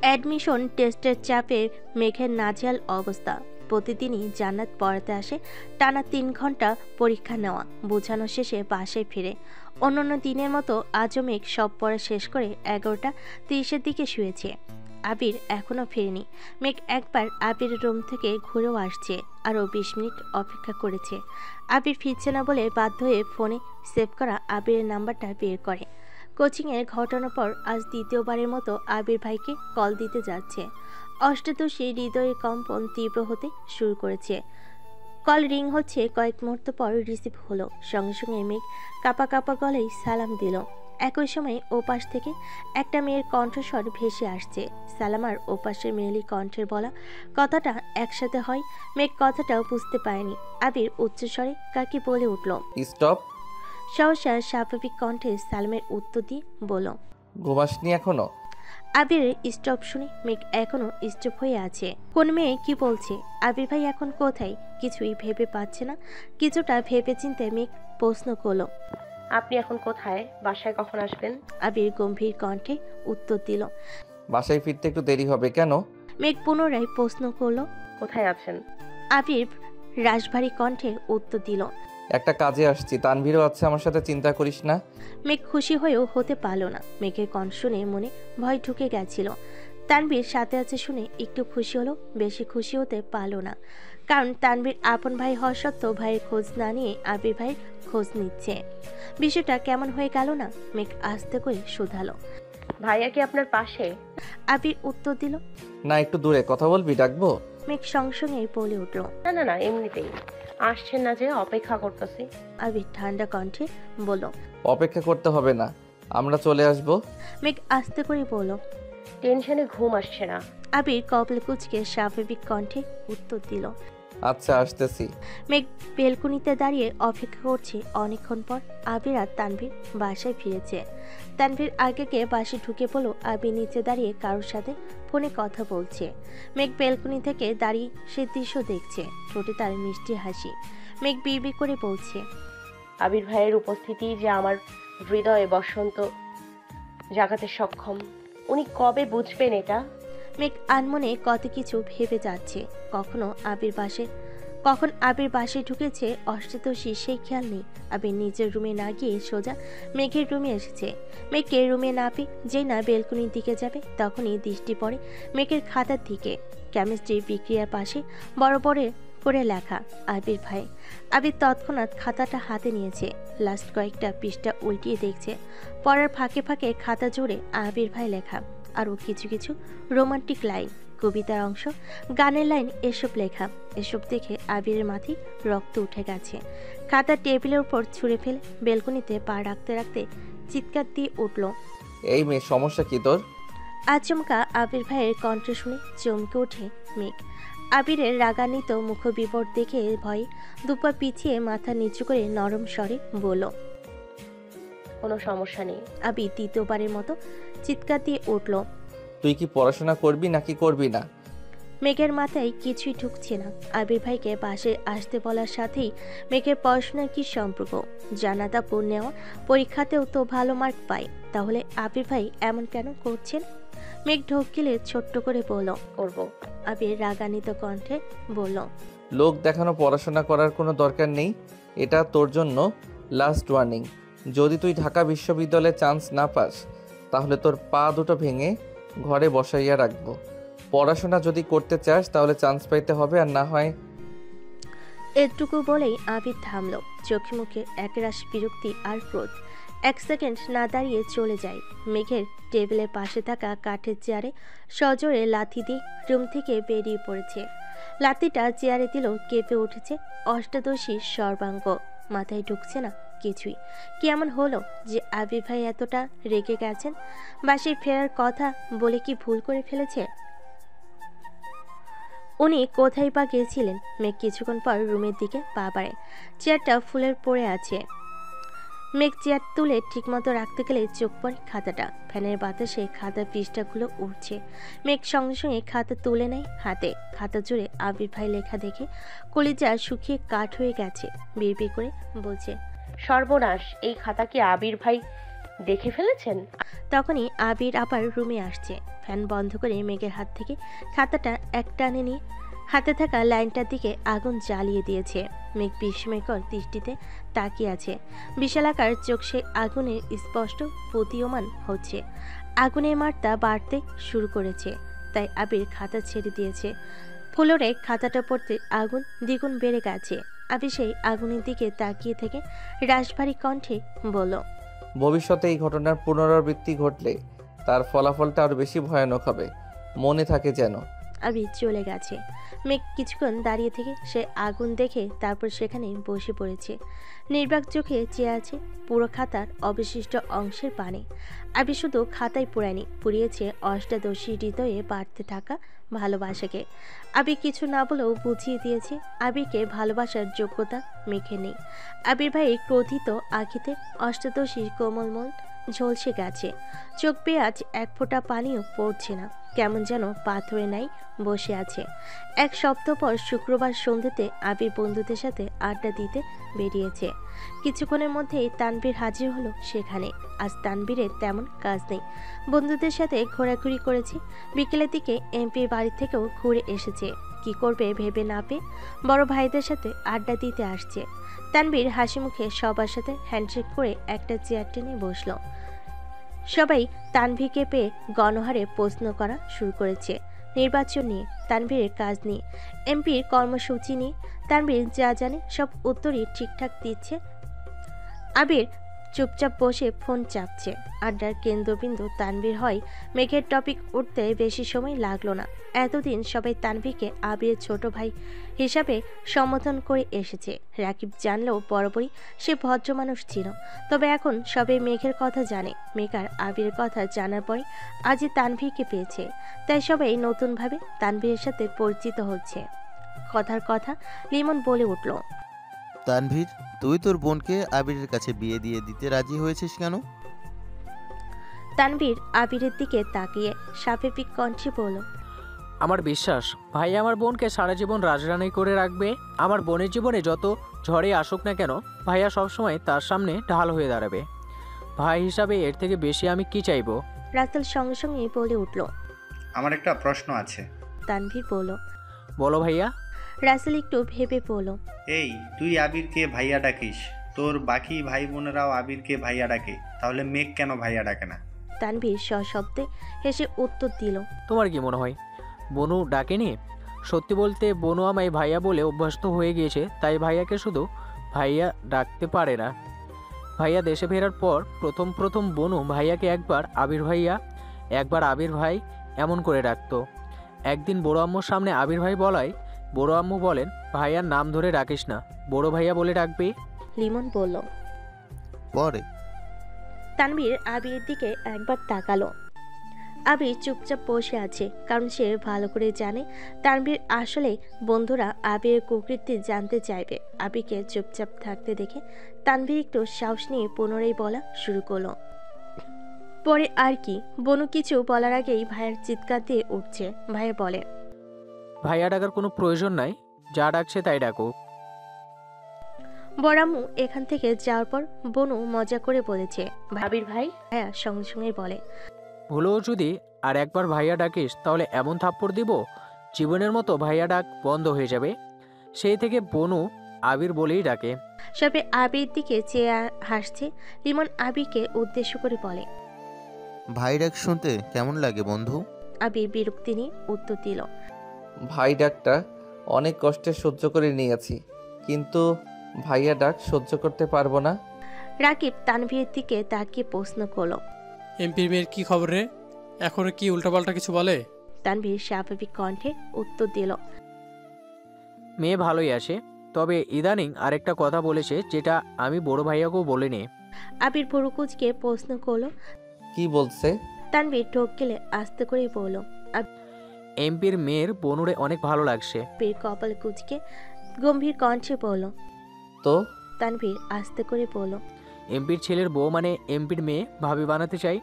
অ্যাডমিশন টেস্টের চাপে মেঘের নাজেহাল অবস্থা। প্রতিদিনই জান্নাত পড়াতে আসে, টানা 3 ঘন্টা পরীক্ষা নেওয়া, বোঝানো শেষে বাসায় ফিরে। অন্যান্য দিনের মতো আজও মেঘ সব পড়া শেষ করে 11:30-এর দিকে শুয়েছে। আবির এখনও ফিরেনি। মেঘ একবার আবিরের রুম থেকে ঘুরেও আসছে, আরও 20 মিনিট অপেক্ষা করেছে। আবির ফিরছে না বলে বাধ্য হয়ে ফোনে সেভ করা আবিরের নাম্বারটা বের করে। কোচিংয়ের ঘটনার পর আজ দ্বিতীয়বারের মতো আবির ভাইকে কল দিতে যাচ্ছে। অষ্টাদশী হৃদয়ের কম্পন তীব্র হতে শুরু করেছে। কল রিং হচ্ছে, কয়েক মুহূর্ত পর রিসিভ হলো। সঙ্গে সঙ্গে মেঘ কাপা কাপা গলায় সালাম দিল। একই সময় ওপাশ থেকে একটা মেয়ের কণ্ঠস্বর ভেসে আসছে। সালামার ওপাশের মেয়েলি কণ্ঠের বলা কথাটা একসাথে হয়। মেঘ কথাটাও বুঝতে পারেনি। আবির উচ্চস্বরে কাকে বলে উঠল, স্টপ। সহসা স্বাভাবিক কণ্ঠে সালামের উত্তর দিয়ে বলল, ঘুমাসনি এখনো? আবিরের স্টপ শুনে মেঘ এখনো স্টপ হয়ে আছে। কোন মেয়ে কি বলছে? আবির ভাই এখন কোথায়? কিছুই ভেবে পাচ্ছে না। কিছুটা ভেবে চিন্তে মেঘ প্রশ্ন করল, আপনি এখন কোথায়? বাসায় কখন আসবেন? আবির গম্ভীর কণ্ঠে উত্তর দিল। বাসায় ফিরতে একটু দেরি হবে। কেন? মেঘ পুনরায় প্রশ্ন করল, কোথায় আছেন? আবির রাশভারী কণ্ঠে উত্তর দিল, একটা কাজে আসছি, তানভীরও আছে আমার সাথে, চিন্তা করিস না। মেঘ খুশি হয়েও হতে পারল না। মেঘের কণ্ঠ শুনে মনে ভয় ঢুকে গেছিল। তানভীর সাথে আছে শুনে একটু খুশি হলো, বেশি খুশি হতে পারল না। কারণ তানভীর আপন ভাই হওয়া সত্ত্বেও ভাইয়ের খোঁজ না নিয়ে আবির ভাইয়ের খোঁজ নিচ্ছে। বিষয়টা কেমন হয়ে গেল না? মেঘ আস্তে করে শুধালো, ভাইয়া কি আপনার পাশে? আবির উত্তর দিল, না, একটু দূরে। কথা বলবি? ডাকবো? মেঘ সঙ্গে সঙ্গে বলে উঠল, না না না, এমনিতেই। আসছেন না যে, অপেক্ষা করতেছি। আবির ঠান্ডা কণ্ঠে বলল, অপেক্ষা করতে হবে না, আমরা চলে আসবো। মেঘ আস্তে করে বলল, টেনশনে ঘুম আসছে না। আবির কপাল কুঁচকে স্বাভাবিক কণ্ঠে উত্তর দিল, আচ্ছা, আসতেছি। মেঘ বেলকুনিতে দাঁড়িয়ে অপেক্ষা করছে। অনেকক্ষণ পর আবির আর তানভীর বাসায় ফিরেছে। তানভীর আগে গিয়ে বাসে ঢুকে পড়ল। আবির নিচে দাঁড়িয়ে কারোর সাথে ফোনে কথা বলছে। মেঘ বেলকুনি থেকে দাঁড়িয়ে সে দৃশ্য দেখছে, ঠোঁটে তার মিষ্টি হাসি। মেঘ বিড়বিড় করে বলছে, আবির ভাইয়ের উপস্থিতি যে আমার হৃদয়ে বসন্ত জাগাতে সক্ষম। উনি কবে বুঝবেন এটা? মেঘ আনমনে কত কিছু ভেবে যাচ্ছে। কখন আবির বাসে ঢুকেছে অষ্টাদশী সেই খেয়াল নেই। আবির নিজের রুমে না গিয়ে সোজা মেঘের রুমে এসেছে। মেঘকে রুমে না পেয়ে যেই না বেলকুনির দিকে যাবে, তখনই দৃষ্টি পড়ে মেঘের খাতার দিকে। কেমিস্ট্রি বিক্রিয়ার পাশে বড় বড় করে লেখা আবির ভাই। আবির তৎক্ষণাৎ খাতাটা হাতে নিয়েছে, লাস্ট কয়েকটা পৃষ্ঠা উল্টিয়ে দেখছে। পড়ার ফাঁকে ফাঁকে খাতা জুড়ে আবির ভাই লেখা, আরও কিছু কিছু রোমান্টিক লাইন, কবিতার অংশ, গানের লাইন, এসব লেখা। এসব দেখে আবিরের মাথায় রক্ত উঠে গেছে। খাতা টেবিলের উপর ছুঁড়ে ফেলে বেলকনিতে পা রাখতে রাখতে চিৎকার দিয়ে উঠল, এই মেয়ে, সমস্যা কি তোর? আচমকা আবির ভাইয়ের কণ্ঠ শুনে চমকে ওঠে মেঘ। আবিরের রাগান্বিত মুখবিবর দেখে ভয়ে দুপা পিছিয়ে মাথা নিচু করে নরম স্বরে বলল, কোনো সমস্যা নেই। আবির দ্বিতীয়বারের মতো চিৎকার দিয়ে উঠল, তুই কি পড়াশোনা করবি নাকি করবি না? মেঘের মাথায় কিছুই ঢুকছে না। আবির ভাইকে বাসে আসতে বলার সাথেই মেঘের পড়াশোনার কি সম্পর্ক? জানাতা পড় নেওয়া, পরীক্ষাতেও তো ভালো মার্ক পায়, তাহলে আবির ভাই এমন কেন করছেন? মেঘ ঢোক গিলে ছোট্ট করে বলল, করব। আবির রাগান্বিত কণ্ঠে বলল, লোক দেখানো পড়াশোনা করার কোনো দরকার নেই, এটা তোর জন্য লাস্ট ওয়ার্নিং। যদি তুই ঢাকা বিশ্ববিদ্যালয়ে চান্স না পাস, তাহলে তোর পা দুটো ভেঙে ঘরে বসাইয়া রাখবো। পড়াশোনা যদি করতে চাস তাহলে চান্স পাইতে হবে, আর না হয়। এটুকু বলেই আবির থামল। চোখে মুখে একরাশ বিরক্তি আর ক্রোধ। 1 সেকেন্ড না দাঁড়িয়ে চলে যায়। মেঘের টেবিলের পাশে থাকা কাঠের চেয়ারে সজোরে লাথি দিয়ে রুম থেকে বেরিয়ে পড়েছে। লাথিটা চেয়ারে দিল, কেঁপে উঠেছে অষ্টাদশীর সর্বাঙ্গ। মাথায় ঢুকছে না কিছুই। কেমন হলো যে আবির ভাই এতটা রেগে গেছেন? বাসে ফেরার কথা বলে কি ভুল করে ফেলেছে? উনি কোথায় বা গিয়েছিলেন? মেঘ কিছুক্ষণ পর রুমের দিকে পা বাড়ে। চেয়ারটা ফুলের পড়ে আছে। মেঘ চেয়ার তুলে ঠিকমতো রাখতে গেলে চোখ পড়ে খাতাটা। ফ্যানের বাতাসে খাতার পৃষ্ঠাগুলো উঠছে। মেঘ সঙ্গে সঙ্গে খাতা তুলে নেয় হাতে। খাতা জুড়ে আবির ভাই লেখা দেখে কলিজা শুকিয়ে কাঠ হয়ে গেছে। বিড়বিড় করে বলছে, সর্বনাশ, এই খাতা কি আবির ভাই দেখে ফেলেছেন? তখনই আবির আবার রুমে আসছে। ফ্যান বন্ধ করে মেঘের হাত থেকে খাতাটা এক টানে নিয়ে হাতে থাকা লাইনটার দিকে আগুন জ্বালিয়ে দিয়েছে। মেঘ বিস্ময়কর দৃষ্টিতে তাকিয়ে আছে। বিশালাকার চোখ সেই আগুনের স্পষ্ট প্রতীয়মান হচ্ছে। আগুনের মাত্রা বাড়তে শুরু করেছে, তাই আবির খাতা ছেড়ে দিয়েছে। ফ্লোরে খাতাটা পড়তে আগুন দ্বিগুণ বেড়ে গেছে। আবির সেই আগুনের দিকে তাকিয়ে থেকে রাশভারী কণ্ঠে বলল, ভবিষ্যতে এই ঘটনার পুনরাবৃত্তি ঘটলে তার ফলাফলটা আরও বেশি ভয়ানক হবে, মনে থাকে যেন। আবির চলে গেছে। মেঘ কিছুক্ষণ দাঁড়িয়ে থেকে সে আগুন দেখে তারপর সেখানে বসে পড়েছে। নির্বাক চোখে চেয়ে আছে পুরো খাতার অবশিষ্ট অংশের পানে। আবির শুধু খাতায় পুরায়নি, পুড়িয়েছে অষ্টাদশী হৃদয়ে বাড়তে থাকা ভালোবাসাকে। আবির কিছু না বলেও বুঝিয়ে দিয়েছে আবিরকে ভালোবাসার যোগ্যতা মেঘে নেই। আবির ভাইয়ের ক্রোধিত আঁখিতে অষ্টাদশীর কোমলমল ঝলসে গেছে। চোখ বেয়ে আজ এক ফোঁটা পানিও পড়ছে না, কেমন যেন পাথরে নাই বসে আছে। এক সপ্তাহ পর শুক্রবার সন্ধ্যেতে আবির বন্ধুদের সাথে আড্ডা দিতে বেরিয়েছে। কিছুক্ষণের মধ্যেই তানভীর হাজির হলো সেখানে। আজ তানভীরের তেমন কাজ নেই, বন্ধুদের সাথে ঘোরাঘুরি করেছে। বিকেলের দিকে এমপির বাড়ি থেকেও ঘুরে এসেছে। কি করবে ভেবে না পেয়ে বড় ভাইদের সাথে আড্ডা দিতে আসছে। তানভীর হাসি মুখে সবার সাথে হ্যান্ডশেক করে একটা চেয়ার টেনে বসলো। সবাই তানভীরকে পেয়ে গণহারে প্রশ্ন করা শুরু করেছে। নির্বাচন নিয়ে, তানভীরের কাজ নিয়ে, এমপির কর্মসূচি নিয়ে। তানভীর যা জানে সব উত্তরই ঠিকঠাক দিচ্ছে। আবির চুপচাপ বসে ফোন চাপছে। আড্ডার কেন্দ্রবিন্দু তানভীর হয়। মেঘের টপিক উঠতে বেশি সময় লাগলো না। এতদিন সবাই তানভীরকে আবিরের ছোট ভাই হিসাবে সম্বোধন করে এসেছে। রাকিব জানলেও বরাবরই সে ভদ্র মানুষ ছিল। তবে এখন সবাই মেঘের কথা জানে। মেঘ আর আবিরের কথা জানার পরে আজই তানভীরকে পেয়েছে, তাই সবাই নতুনভাবে তানভীরের সাথে পরিচিত হচ্ছে। কথার কথা লিমন বলে উঠল, তানভীর, তুই তোর বোনকে আবিরের কাছে বিয়ে দিয়ে দিতে রাজি হয়েছিস কেন? তানভীর আবিরের দিকে তাকিয়ে স্বাভাবিক কণ্ঠে বলল, আমার বিশ্বাস ভাই আমার বোনকে সারা জীবন রাজরানী করে রাখবে। আমার বোনের জীবনে যত ঝড়ে আসুক না কেন, ভাইয়া সবসময় তার সামনে ঢাল হয়ে দাঁড়াবে। ভাই হিসাবে এর থেকে বেশি আমি কি চাইবো? রাসেল সঙ্গে সঙ্গে বলে উঠল, আমার একটা প্রশ্ন আছে। তানভীর বলল, বলো ভাইয়া। রাসেল একটু ভেবে বলল, এই তুই আবিরকে ভাইয়া ডাকিস, তোর বাকি ভাই বোনেরাও আবিরকে ভাইয়া ডাকে, তাহলে মেঘ কেন ভাইয়া ডাকে না? তানভীর সশব্দে হেসে উত্তর দিল, তোমার কি মনে হয় বনু ডাকেনি? সত্যি বলতে বনু আমায় ভাইয়া বলে অভ্যস্ত হয়ে গিয়েছে, তাই ভাইয়াকে শুধু ভাইয়া ডাকতে পারে না। ভাইয়া দেশে ফেরার পর প্রথম বনু ভাইয়াকে একবার আবির ভাইয়া, একবার আবির ভাই এমন করে ডাকতো। একদিন বড় আম্মুর সামনে আবির ভাই বলায় বড় আম্মু বলেন, ভাইয়ার নাম ধরে ডাকিস না, বড় ভাইয়া বলে ডাকবি। লিমন বলল। পরে তানভীর আবিরের দিকে একবার তাকালো। আবির চুপচাপ বসে আছে, কারণ সে ভালো করে জানে তানভীর আসলে বন্ধুরা আবিরের কুকৃতি জানতে চাইবে। আবিরকে চুপচাপ থাকতে দেখে তানভীর একটু সাহস নিয়ে পুনরায় বলা শুরু করলো। পরে আর কি, বনু কিছু বলার আগেই ভাইয়ের চিৎকার দিয়ে উঠছে। ভাইয়া বলে, ভাইয়া ডাকার কোনো প্রয়োজন নাই, যা ডাকছে তাই ডাকো। বড়াম্মু এখান থেকে যাওয়ার পর বনু মজা করে বলেছে, আবির ভাই। ভাইয়া সঙ্গে সঙ্গে বলে, ভুলেও যদি আর একবার ভাইয়া ডাকিস তাহলে এমন থাপ্পড় দিব জীবনের মতো ভাইয়া ডাক বন্ধ হয়ে যাবে। সেই থেকে বনু আবির বলেই ডাকে। সবে আবির দিকে চেয়ে হাসছে। লিমন আবিরকে উদ্দেশ্য করে বলে, ভাই ডাক শুনতে কেমন লাগে বন্ধু? আবির বিরক্তি নিয়ে উত্তর দিল, ভাই ডাকটা অনেক কষ্টে সহ্য করে নিয়েছি, কিন্তু ভাইয়া ডাক সহ্য করতে পারবো না। রাকিব তানভীরের দিকে তাকিয়ে প্রশ্ন করলো, এমপির মেয়ের কি খবর রে? এখনো কি উল্টাপাল্টা কিছু বলে? তানভীর স্বাভাবিক কণ্ঠে উত্তর দিল, মেয়ে ভালোই আছে, তবে ইদানিং আরেকটা কথা বলেছে যেটা আমি বড় ভাইয়াকেও বলিনি। আবির ভুরুকুচকে প্রশ্ন করলো, কি বলছে? তানভীর ঢোক গেলে আস্তে করে বলল, এমপির মেয়ের বনুরে অনেক ভালো লাগছে। আবির কপাল কুচকে গম্ভীর কণ্ঠে বলল। তো তানভীর আস্তে করে বলল। এমপির ছেলের বউ মানে এমপির মেয়ে ভাবি বানাতে চাই।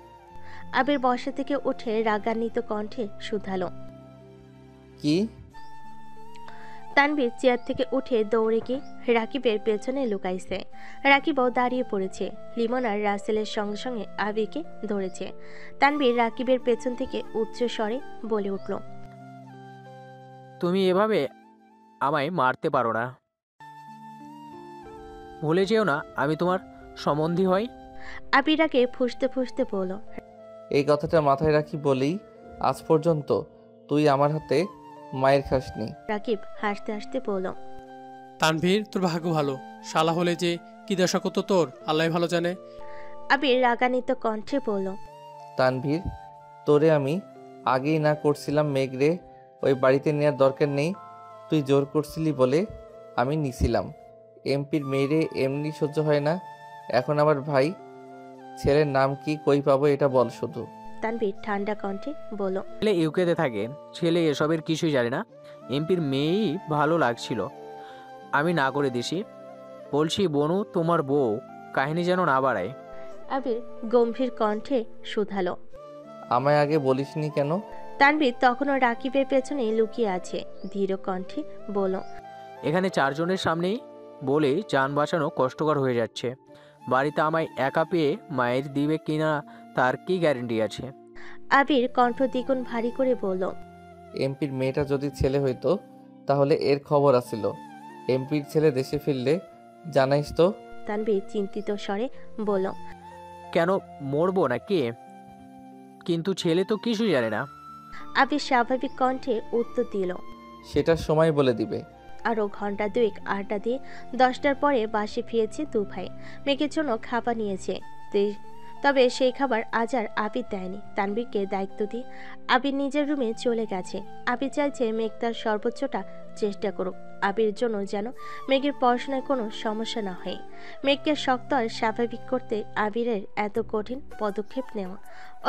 আবির বসা থেকে উঠে রাগান্বিত কণ্ঠে শুধালো। কি? তানভীর চেয়ার থেকে উঠে দৌড়ে গিয়ে রাকিবের পেছনে লুকাইছে। রাকিবও দাঁড়িয়ে পড়েছে। লিমন আর রাসেলের সঙ্গে সঙ্গে আবিরকে ধরেছে। তানভীর রাকিবের পেছন থেকে উচ্চ স্বরে বলে উঠল। তুমি এভাবে আমায় মারতে পারো না। ভুলে যেও না আমি তোমার সম্বন্ধী হই। আবির আগে ফুঁসতে ফুঁসতে বলল। এই কথাটা মাথায় রাখি বলেই আজ পর্যন্ত তুই আমার হাতে মায়ের খাসনি। রাকিব হাসতে হাসতে বলল। তানভীর, তোর ভাগ্য ভালো। শালা হলে যে কি দশা করতো তোর আল্লাহ ভালো জানে। আবির রাগান্বিত কণ্ঠে বলল। তানভীর, তোরে আমি আগেই না করছিলাম মেঘরে ওই বাড়িতে নেওয়ার দরকার নেই। তুই জোর করছিলি বলে আমি নিছিলাম। এমপির মেয়েরে এমনি সহ্য হয় না। এখন আমার ভাই ছেলের নাম কি, কই পাবো এটা বল শুধু। তানভীর ঠান্ডা কণ্ঠে বলল। ছেলে ইউকেতে থাকে, ছেলে এসবের কিছুই জানে না। এমপির মেয়েই ভালো লাগছিল, আমি না করে দিছি। বলছি বনু তোমার বউ কাহিনী যেন না বাড়ায়। আবির গম্ভীর কণ্ঠে শুধালো। আমায় আগে বলিসনি কেন? তানভীর তখনও রাকিবের পেছনে লুকিয়ে আছে। ধীর কণ্ঠে বলল। এখানে চারজনের সামনেই বলে যান বাঁচানো কষ্টকর হয়ে যাচ্ছে। বাড়িতে আমায় একা পেয়ে মায়ের দিবে কিনা তার কি গ্যারেন্টি আছে? আবির কণ্ঠ দ্বিগুণ ভারী করে বলল। এমপির মেয়েটা যদি ছেলে হইতো তাহলে এর খবর আছিল। এমপির ছেলে দেশে ফিরলে জানাইস তো। তানভীর চিন্তিত স্বরে বলল। কেন মরবো না কে? কিন্তু ছেলে তো কিছুই জানে না। আবির স্বাভাবিক কণ্ঠে উত্তর দিল। সেটার সময় বলে দিবে। আরও ঘন্টা দুয়েক আড্ডা দিয়ে 10টার পরে বাসে ফিরেছে দু ভাই। মেঘের জন্য খাবার নিয়েছে, তবে সেই খাবার আজ আর আবির দেয়নি। তানভীরকে দায়িত্ব দিয়ে আবির নিজের রুমে চলে গেছে। আবির চাইছে মেঘ তার সর্বোচ্চটা চেষ্টা করুক, আবির জন্য যেন মেঘের পড়াশোনায় কোনো সমস্যা না হয়। মেঘকে শক্ত আর স্বাভাবিক করতে আবিরের এত কঠিন পদক্ষেপ নেওয়া।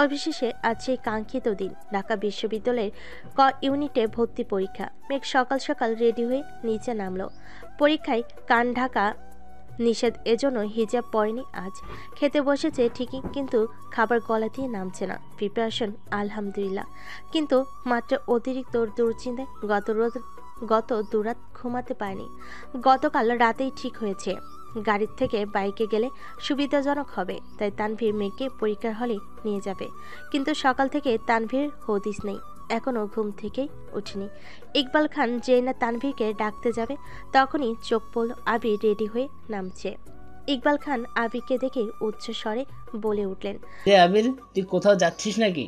অবশেষে আজ সেই কাঙ্ক্ষিত দিন, ঢাকা বিশ্ববিদ্যালয়ের ক ইউনিটে ভর্তি পরীক্ষা। মেঘ সকাল সকাল রেডি হয়ে নিচে নামলো। পরীক্ষায় কান ঢাকা নিষেধ, এজন্য হিজাব পরেনি আজ। খেতে বসেছে ঠিকই, কিন্তু খাবার গলা দিয়ে নামছে না। প্রিপারেশন আলহামদুলিল্লাহ, কিন্তু মাত্র অতিরিক্ত দুশ্চিন্তায় গত দুরাত ঘুমাতে পারেনি। গতকাল রাতেই ঠিক হয়েছে গাড়ির থেকে বাইকে গেলে সুবিধাজনক হবে, তাই তানভীর মেঘকে পরীক্ষার হলে নিয়ে যাবে। কিন্তু সকাল থেকে তানভীর হদিস নেই, এখনও ঘুম থেকেই উঠেনি। ইকবাল খান যেই না তানভীরকে ডাকতে যাবে তখনই চোখ পড়ল আবির রেডি হয়ে নামছে। ইকবাল খান আবিরকে দেখে উচ্চ স্বরে বলে উঠলেন। আবির, তুই কোথাও যাচ্ছিস নাকি?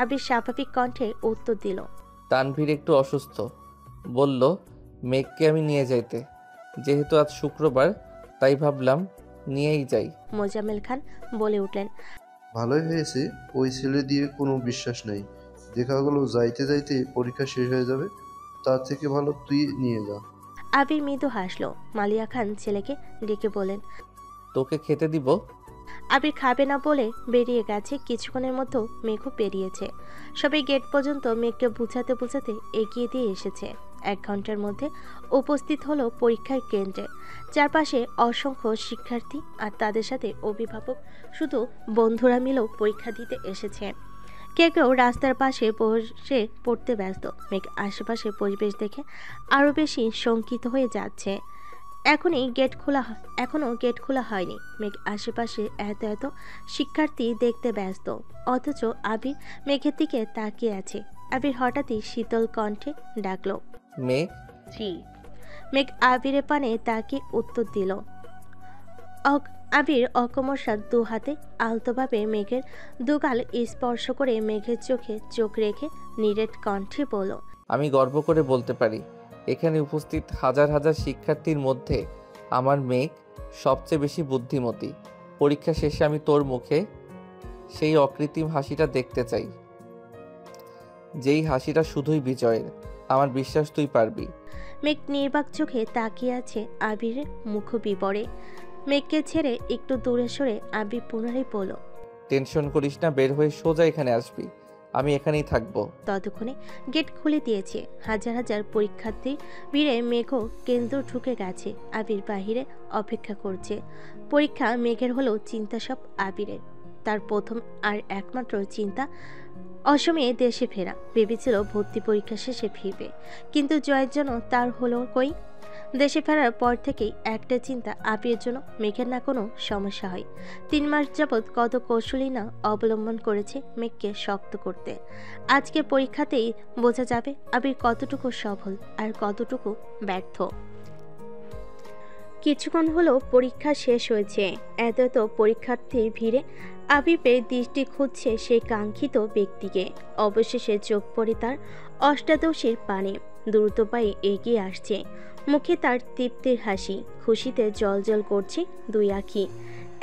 আবির স্বাভাবিক কণ্ঠে উত্তর দিল। তানভীর একটু অসুস্থ, বলল মেঘকে আমি নিয়ে যাইতে। যেহেতু আজ শুক্রবার তাই ভাবলাম নিয়েই যাই। মোজাম্মেল খান বলে উঠলেন। ভালোই হয়েছে, ওই ছেলে দিয়ে কোনো বিশ্বাস নেই। দেখা গেল যাইতে যাইতে পরীক্ষা শেষ হয়ে যাবে, তার থেকে ভালো তুই নিয়ে যা। আবির মৃদু হাসলো। মালিয়া খান ছেলেকে ডেকে বলেন। তোকে খেতে দিব। আবির খাবে না বলে বেরিয়ে গেছে। কিছুক্ষণের মধ্যে মেঘও বেরিয়েছে। সবাই গেট পর্যন্ত মেঘকে বুঝাতে বুঝাতে এগিয়ে দিয়ে এসেছে। 1 ঘন্টার মধ্যে উপস্থিত হলো পরীক্ষার কেন্দ্রে। চারপাশে অসংখ্য শিক্ষার্থী আর তাদের সাথে অভিভাবক, শুধু বন্ধুরা মিলেও পরীক্ষা দিতে এসেছে। কেউ কেউ রাস্তার পাশে বসে পড়তে ব্যস্ত। মেঘ আশেপাশে পরিবেশ দেখে আরও বেশি শঙ্কিত হয়ে যাচ্ছে। এখনও গেট খোলা হয়নি। মেঘ আশেপাশে এত শিক্ষার্থী দেখতে ব্যস্ত, অথচ আবির মেঘের দিকে তাকিয়ে আছে। আবির হঠাৎই শীতল কণ্ঠে ডাকলো। মেঘ। জি। মেঘ আবিরের পানে তাকিয়ে উত্তর দিল। আবির অকমরসাদ 2 হাতে আলতোভাবে মেঘের দুগাল স্পর্শ করে মেঘের চোখে চোখ রেখে নিরেট কণ্ঠে বলল। আমি গর্ব করে বলতে পারি এখানে উপস্থিত হাজার হাজার শিক্ষার্থীর মধ্যে আমার মেঘ সবচেয়ে বেশি বুদ্ধিমতী। পরীক্ষা শেষে আমি তোর মুখে সেই অকৃত্রিম হাসিটা দেখতে চাই, যেই হাসিটা শুধুই বিজয়ের। আমার বিশ্বাস তুই পারবি। মেঘ নির্বাক চোখে তাকিয়ে আছে আবিরের মুখ বিবরে। মেঘকে ছেড়ে একটু দূরে সরে আবির পুনরায় বলল। টেনশন করিস না, বের হয়ে সোজা এখানে আসবি। আমি এখানেই থাকবো। ততক্ষণে গেট খুলে দিয়েছে। হাজার হাজার পরীক্ষার্থী ভিড়ে মেঘও কেন্দ্র ঢুকে গেছে। আবির বাহিরে অপেক্ষা করছে। পরীক্ষা মেঘের হলেও চিন্তা সব আবিরের। তার প্রথম আর একমাত্র চিন্তা অসময়ে দেশে ফেরা। ভেবেছিল ভর্তি পরীক্ষা শেষে ফিরবে, কিন্তু জয়ের জন্য তার হলো কই। দেশে ফেরার পর থেকেই একটা চিন্তা, আবিরের জন্য মেঘের না কোনো সমস্যা হয়। 3 মাস যাবৎ কত কৌশলই না অবলম্বন করেছে মেঘকে শক্ত করতে। আজকে পরীক্ষাতেই বোঝা যাবে আবির কতটুকু সফল আর কতটুকু ব্যর্থ। কিছুক্ষণ হলো পরীক্ষা শেষ হয়েছে। এত এত পরীক্ষার্থীর ভিড়ে আবিরের দৃষ্টি খুঁজছে সেই কাঙ্ক্ষিত ব্যক্তিকে। অবশেষে চোখ পড়ে তার অষ্টাদশীর পানে। দ্রুত পায়ে এগিয়ে আসছে। মুখে তার তৃপ্তির হাসি, খুশিতে জ্বলজ্বল করছে 2 আঁখি।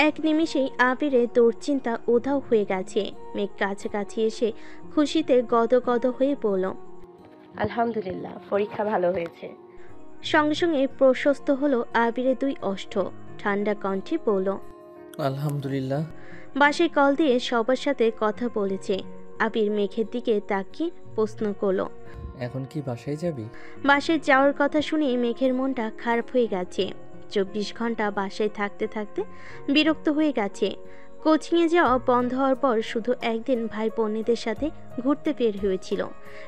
এক নিমিষেই আবিরের দুশ্চিন্তা উধাও হয়ে গেছে। মেঘ কাছাকাছি এসে খুশিতে গদগদ হয়ে বলল, আলহামদুলিল্লাহ, পরীক্ষা ভালো হয়েছে। সঙ্গে সঙ্গে প্রশস্ত হলো আবিরের 2 ওষ্ঠ। ঠান্ডা কণ্ঠে বলল, আলহামদুলিল্লাহ। বাসায় কল দিয়ে সবার সাথে কথা বলেছে। আবির মেঘের দিকে তাকিয়ে প্রশ্ন করল, এখন কি বাসায় যাবি? বাসায় যাওয়ার কথা শুনে মেঘের মনটা খারাপ হয়ে গেছে। 24 ঘন্টা বাসায় থাকতে থাকতে বিরক্ত হয়ে গেছে। কোচিংয়ে যাওয়া বন্ধ হওয়ার পর শুধু একদিন ভাই বোনেদের সাথে ঘুরতে বের হয়েছিল।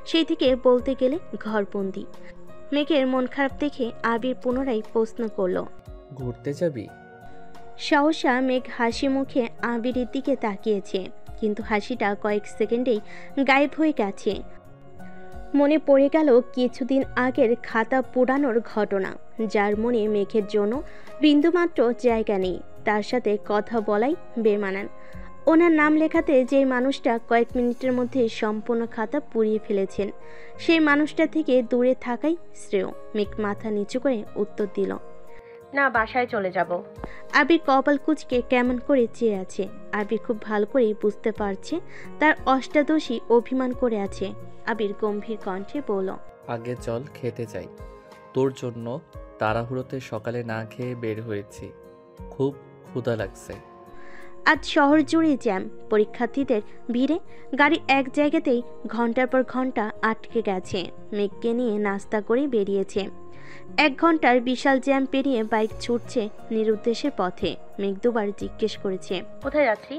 সেই থেকে বলতে গেলে ঘরবন্দি। মেঘের মন খারাপ দেখে আবির পুনরায় প্রশ্ন করল, ঘুরতে যাবি? সহসা মেঘ হাসি মুখে আবিরের দিকে তাকিয়েছে, কিন্তু হাসিটা কয়েক সেকেন্ডেই গায়েব হয়ে গেছে। মনে পড়ে গেল কিছুদিন আগের খাতা পোড়ানোর ঘটনা, যার মনে মেঘের জন্য বিন্দুমাত্র জায়গা নেই। তার সাথে কথা বলাই বেমানান। ওনার নাম লেখাতে যে মানুষটা কয়েক মিনিটের মধ্যে সম্পূর্ণ খাতা পুড়িয়ে ফেলেছেন, সেই মানুষটা থেকে দূরে থাকাই শ্রেয়। মেঘ মাথা নিচু করে উত্তর দিল, না, বাসায় চলে যাব। আবির কপাল কুঁচকে কেমন করে চেয়ে আছে। আবির খুব ভালো করেই বুঝতে পারছে তার অষ্টাদশী অভিমান করে আছে। আবির গম্ভীর কণ্ঠে বলল, আগে চল খেতে যাই। তোর জন্য তাড়াহুড়োতে সকালে না খেয়ে বের হয়েছি, খুব ক্ষুধা লাগছে। আজ শহর জুড়ে জ্যাম। পরীক্ষার্থীদের ভিড়ে গাড়ি এক জায়গাতেই ঘন্টার পর ঘন্টা আটকে গেছে। মেঘকে নিয়ে নাস্তা করে বেরিয়েছে। 1 ঘন্টার বিশাল জ্যাম পেরিয়ে বাইক ছুটছে নিরুদ্দেশের পথে। মেঘ দুবার জিজ্ঞেস করেছে, কোথায় যাচ্ছি?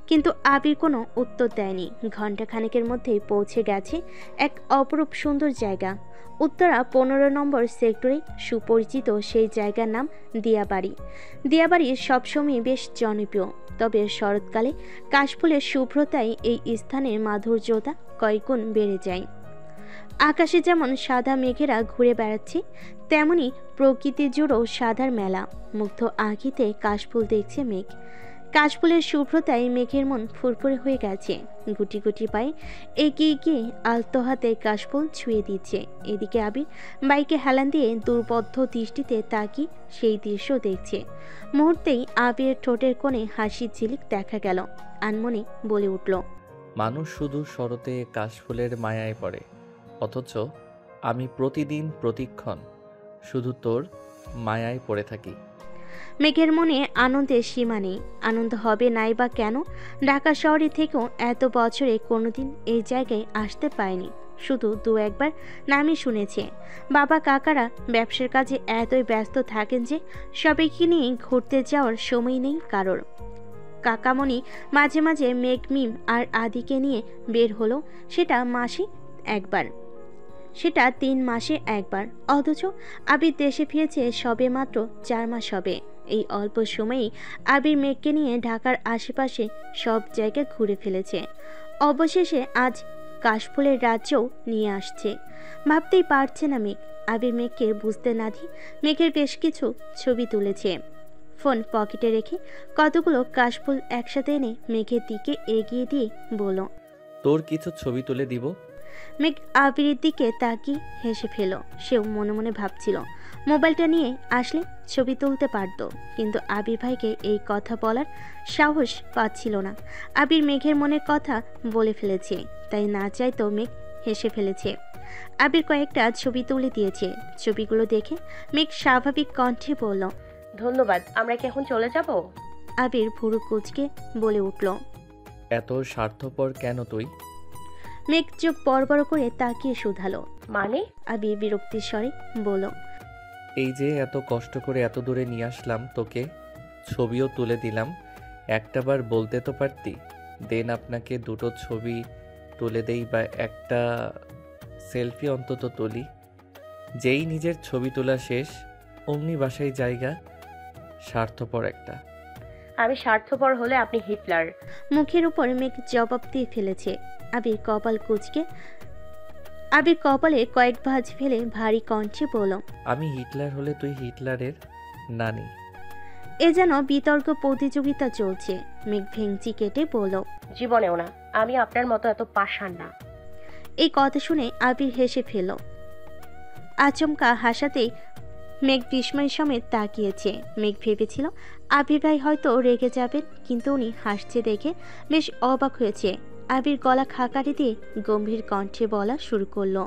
কিন্তু আবির কোনো উত্তর দেয়নি। ঘন্টা খানেকের মধ্যেই পৌঁছে গেছে এক অপরূপ সুন্দর জায়গা। উত্তরা 15 নম্বর সেক্টরে সুপরিচিত সেই জায়গার নাম দিয়াবাড়ি। দিয়াবাড়ি সবসময় বেশ জনপ্রিয়, তবে শরৎকালে কাশফুলের শুভ্রতায় এই স্থানের মাধুর্যতা কয়েকগুণ বেড়ে যায়। আকাশে যেমন সাদা মেঘেরা ঘুরে বেড়াচ্ছে, তেমনি প্রকৃতি জুড়েও সাদার মেলা। মুগ্ধ আঁখিতে কাশফুল দেখছে মেঘ। কাশফুলের শুভ্রতায় মেঘের মন ফুরফুরে হয়ে গেছে। গুটি গুটি পায়ে এগিয়ে গিয়ে আলতো হাতে কাশফুল ছুঁয়ে দিচ্ছে। এদিকে আবির বাইকে হেলান দিয়ে দুর্বদ্ধ দৃষ্টিতে তাকিয়ে সেই দৃশ্য দেখছে। মুহূর্তেই আবিরের ঠোঁটের কোণে হাসির ঝিলিক দেখা গেল। আনমনে বলে উঠল, মানুষ শুধু শরতে কাশফুলের মায়ায় পড়ে, অথচ আমি প্রতিদিন প্রতিক্ষণ শুধু তোর মায়ায় পড়ে থাকি। মেঘের মনে আনন্দের সীমা নেই। আনন্দ হবে নাই বা কেন? ঢাকা শহরে থেকেও এত বছরে কোনোদিন এই জায়গায় আসতে পারেনি। শুধু 2 একবার নামই শুনেছে। বাবা কাকারা ব্যবসার কাজে এতই ব্যস্ত থাকেন যে সবাইকে নিয়ে ঘুরতে যাওয়ার সময় নেই কারোর। কাকামণি মাঝে মাঝে মেঘ, মিম আর আদিকে নিয়ে বের হলো, সেটা মাসে একবার, সেটা 3 মাসে একবার। অথচ আবির দেশে ফিরেছে সবে মাত্র 4 মাস হবে। এই অল্প সময়েই আবির মেঘকে নিয়ে ঢাকার আশেপাশে সব জায়গায় ঘুরে ফেলেছে। অবশেষে আজ কাশফুলের রাজ্যও নিয়ে আসছে। ভাবতেই পারছে না মেঘ। আবির মেঘকে বুঝতে না দিয়ে মেঘের বেশ কিছু ছবি তুলেছে। ফোন পকেটে রেখে কতগুলো কাশফুল একসাথে এনে মেঘের দিকে এগিয়ে দিয়ে বলল, তোর কিছু ছবি তুলে দিব। মেঘ আবিরের দিকে তাকিয়ে হেসে ফেল। সেও মনে মনে ভাবছিল মোবাইলটা নিয়ে আসলে ছবি তুলতে পারত, কিন্তু আবির ভাইকে এই কথা বলার সাহস পাচ্ছিল না। আবির মেঘের মনের কথা বলে ফেলেছে, তাই না চাইতো মেঘ হেসে ফেলেছে। আবির কয়েকটা ছবি তুলে দিয়েছে। ছবিগুলো দেখে মেঘ স্বাভাবিক কণ্ঠে বলল, ধন্যবাদ, আমরা কি এখন চলে যাব? আবির ভুরু কুঁচকে বলে উঠল, এত স্বার্থপর কেন তুই? মেঘ চোখ বড় বড় করে তাকিয়ে শুধালো। মানে? আবির বিরক্তির স্বরে বলল, এই যে এত কষ্ট করে এত দূরে নিয়ে আসলাম তোকে, ছবিও তুলে দিলাম, একটাবার বলতে তো পারতি দেন আপনাকে দুটো ছবি তুলে দেই বা একটা সেলফি অন্তত তুলি। যেই নিজের ছবি তোলা শেষ অমনি বাসায় জায়গা, স্বার্থপর একটা। আমি স্বার্থপর হলে আপনি হিটলার। মুখের উপর মেঘ জবাব দিয়ে ফেলেছে। আবির কপালে কয়েক ভাঁজ ফেলে ভারী কণ্ঠে বলল, আমি হিটলার হলে তুই হিটলারের নানি। এ যেন বিতর্ক প্রতিযোগিতা চলছে। মেঘ ভেঙচি কেটে বলল, জীবনেও না, আমি আপনার মতো এত পাষাণ না। এই কথা শুনে আবির হেসে ফেলল। আচমকা হাসাতেই মেঘ বিস্ময় সমেত তাকিয়েছে। মেঘ ভেবেছিল আবির ভাই হয়তো রেগে যাবেন, কিন্তু উনি হাসছে দেখে বেশ অবাক হয়েছে। আবির গলা খাকারি দিয়ে গম্ভীর কণ্ঠে বলা শুরু করলো,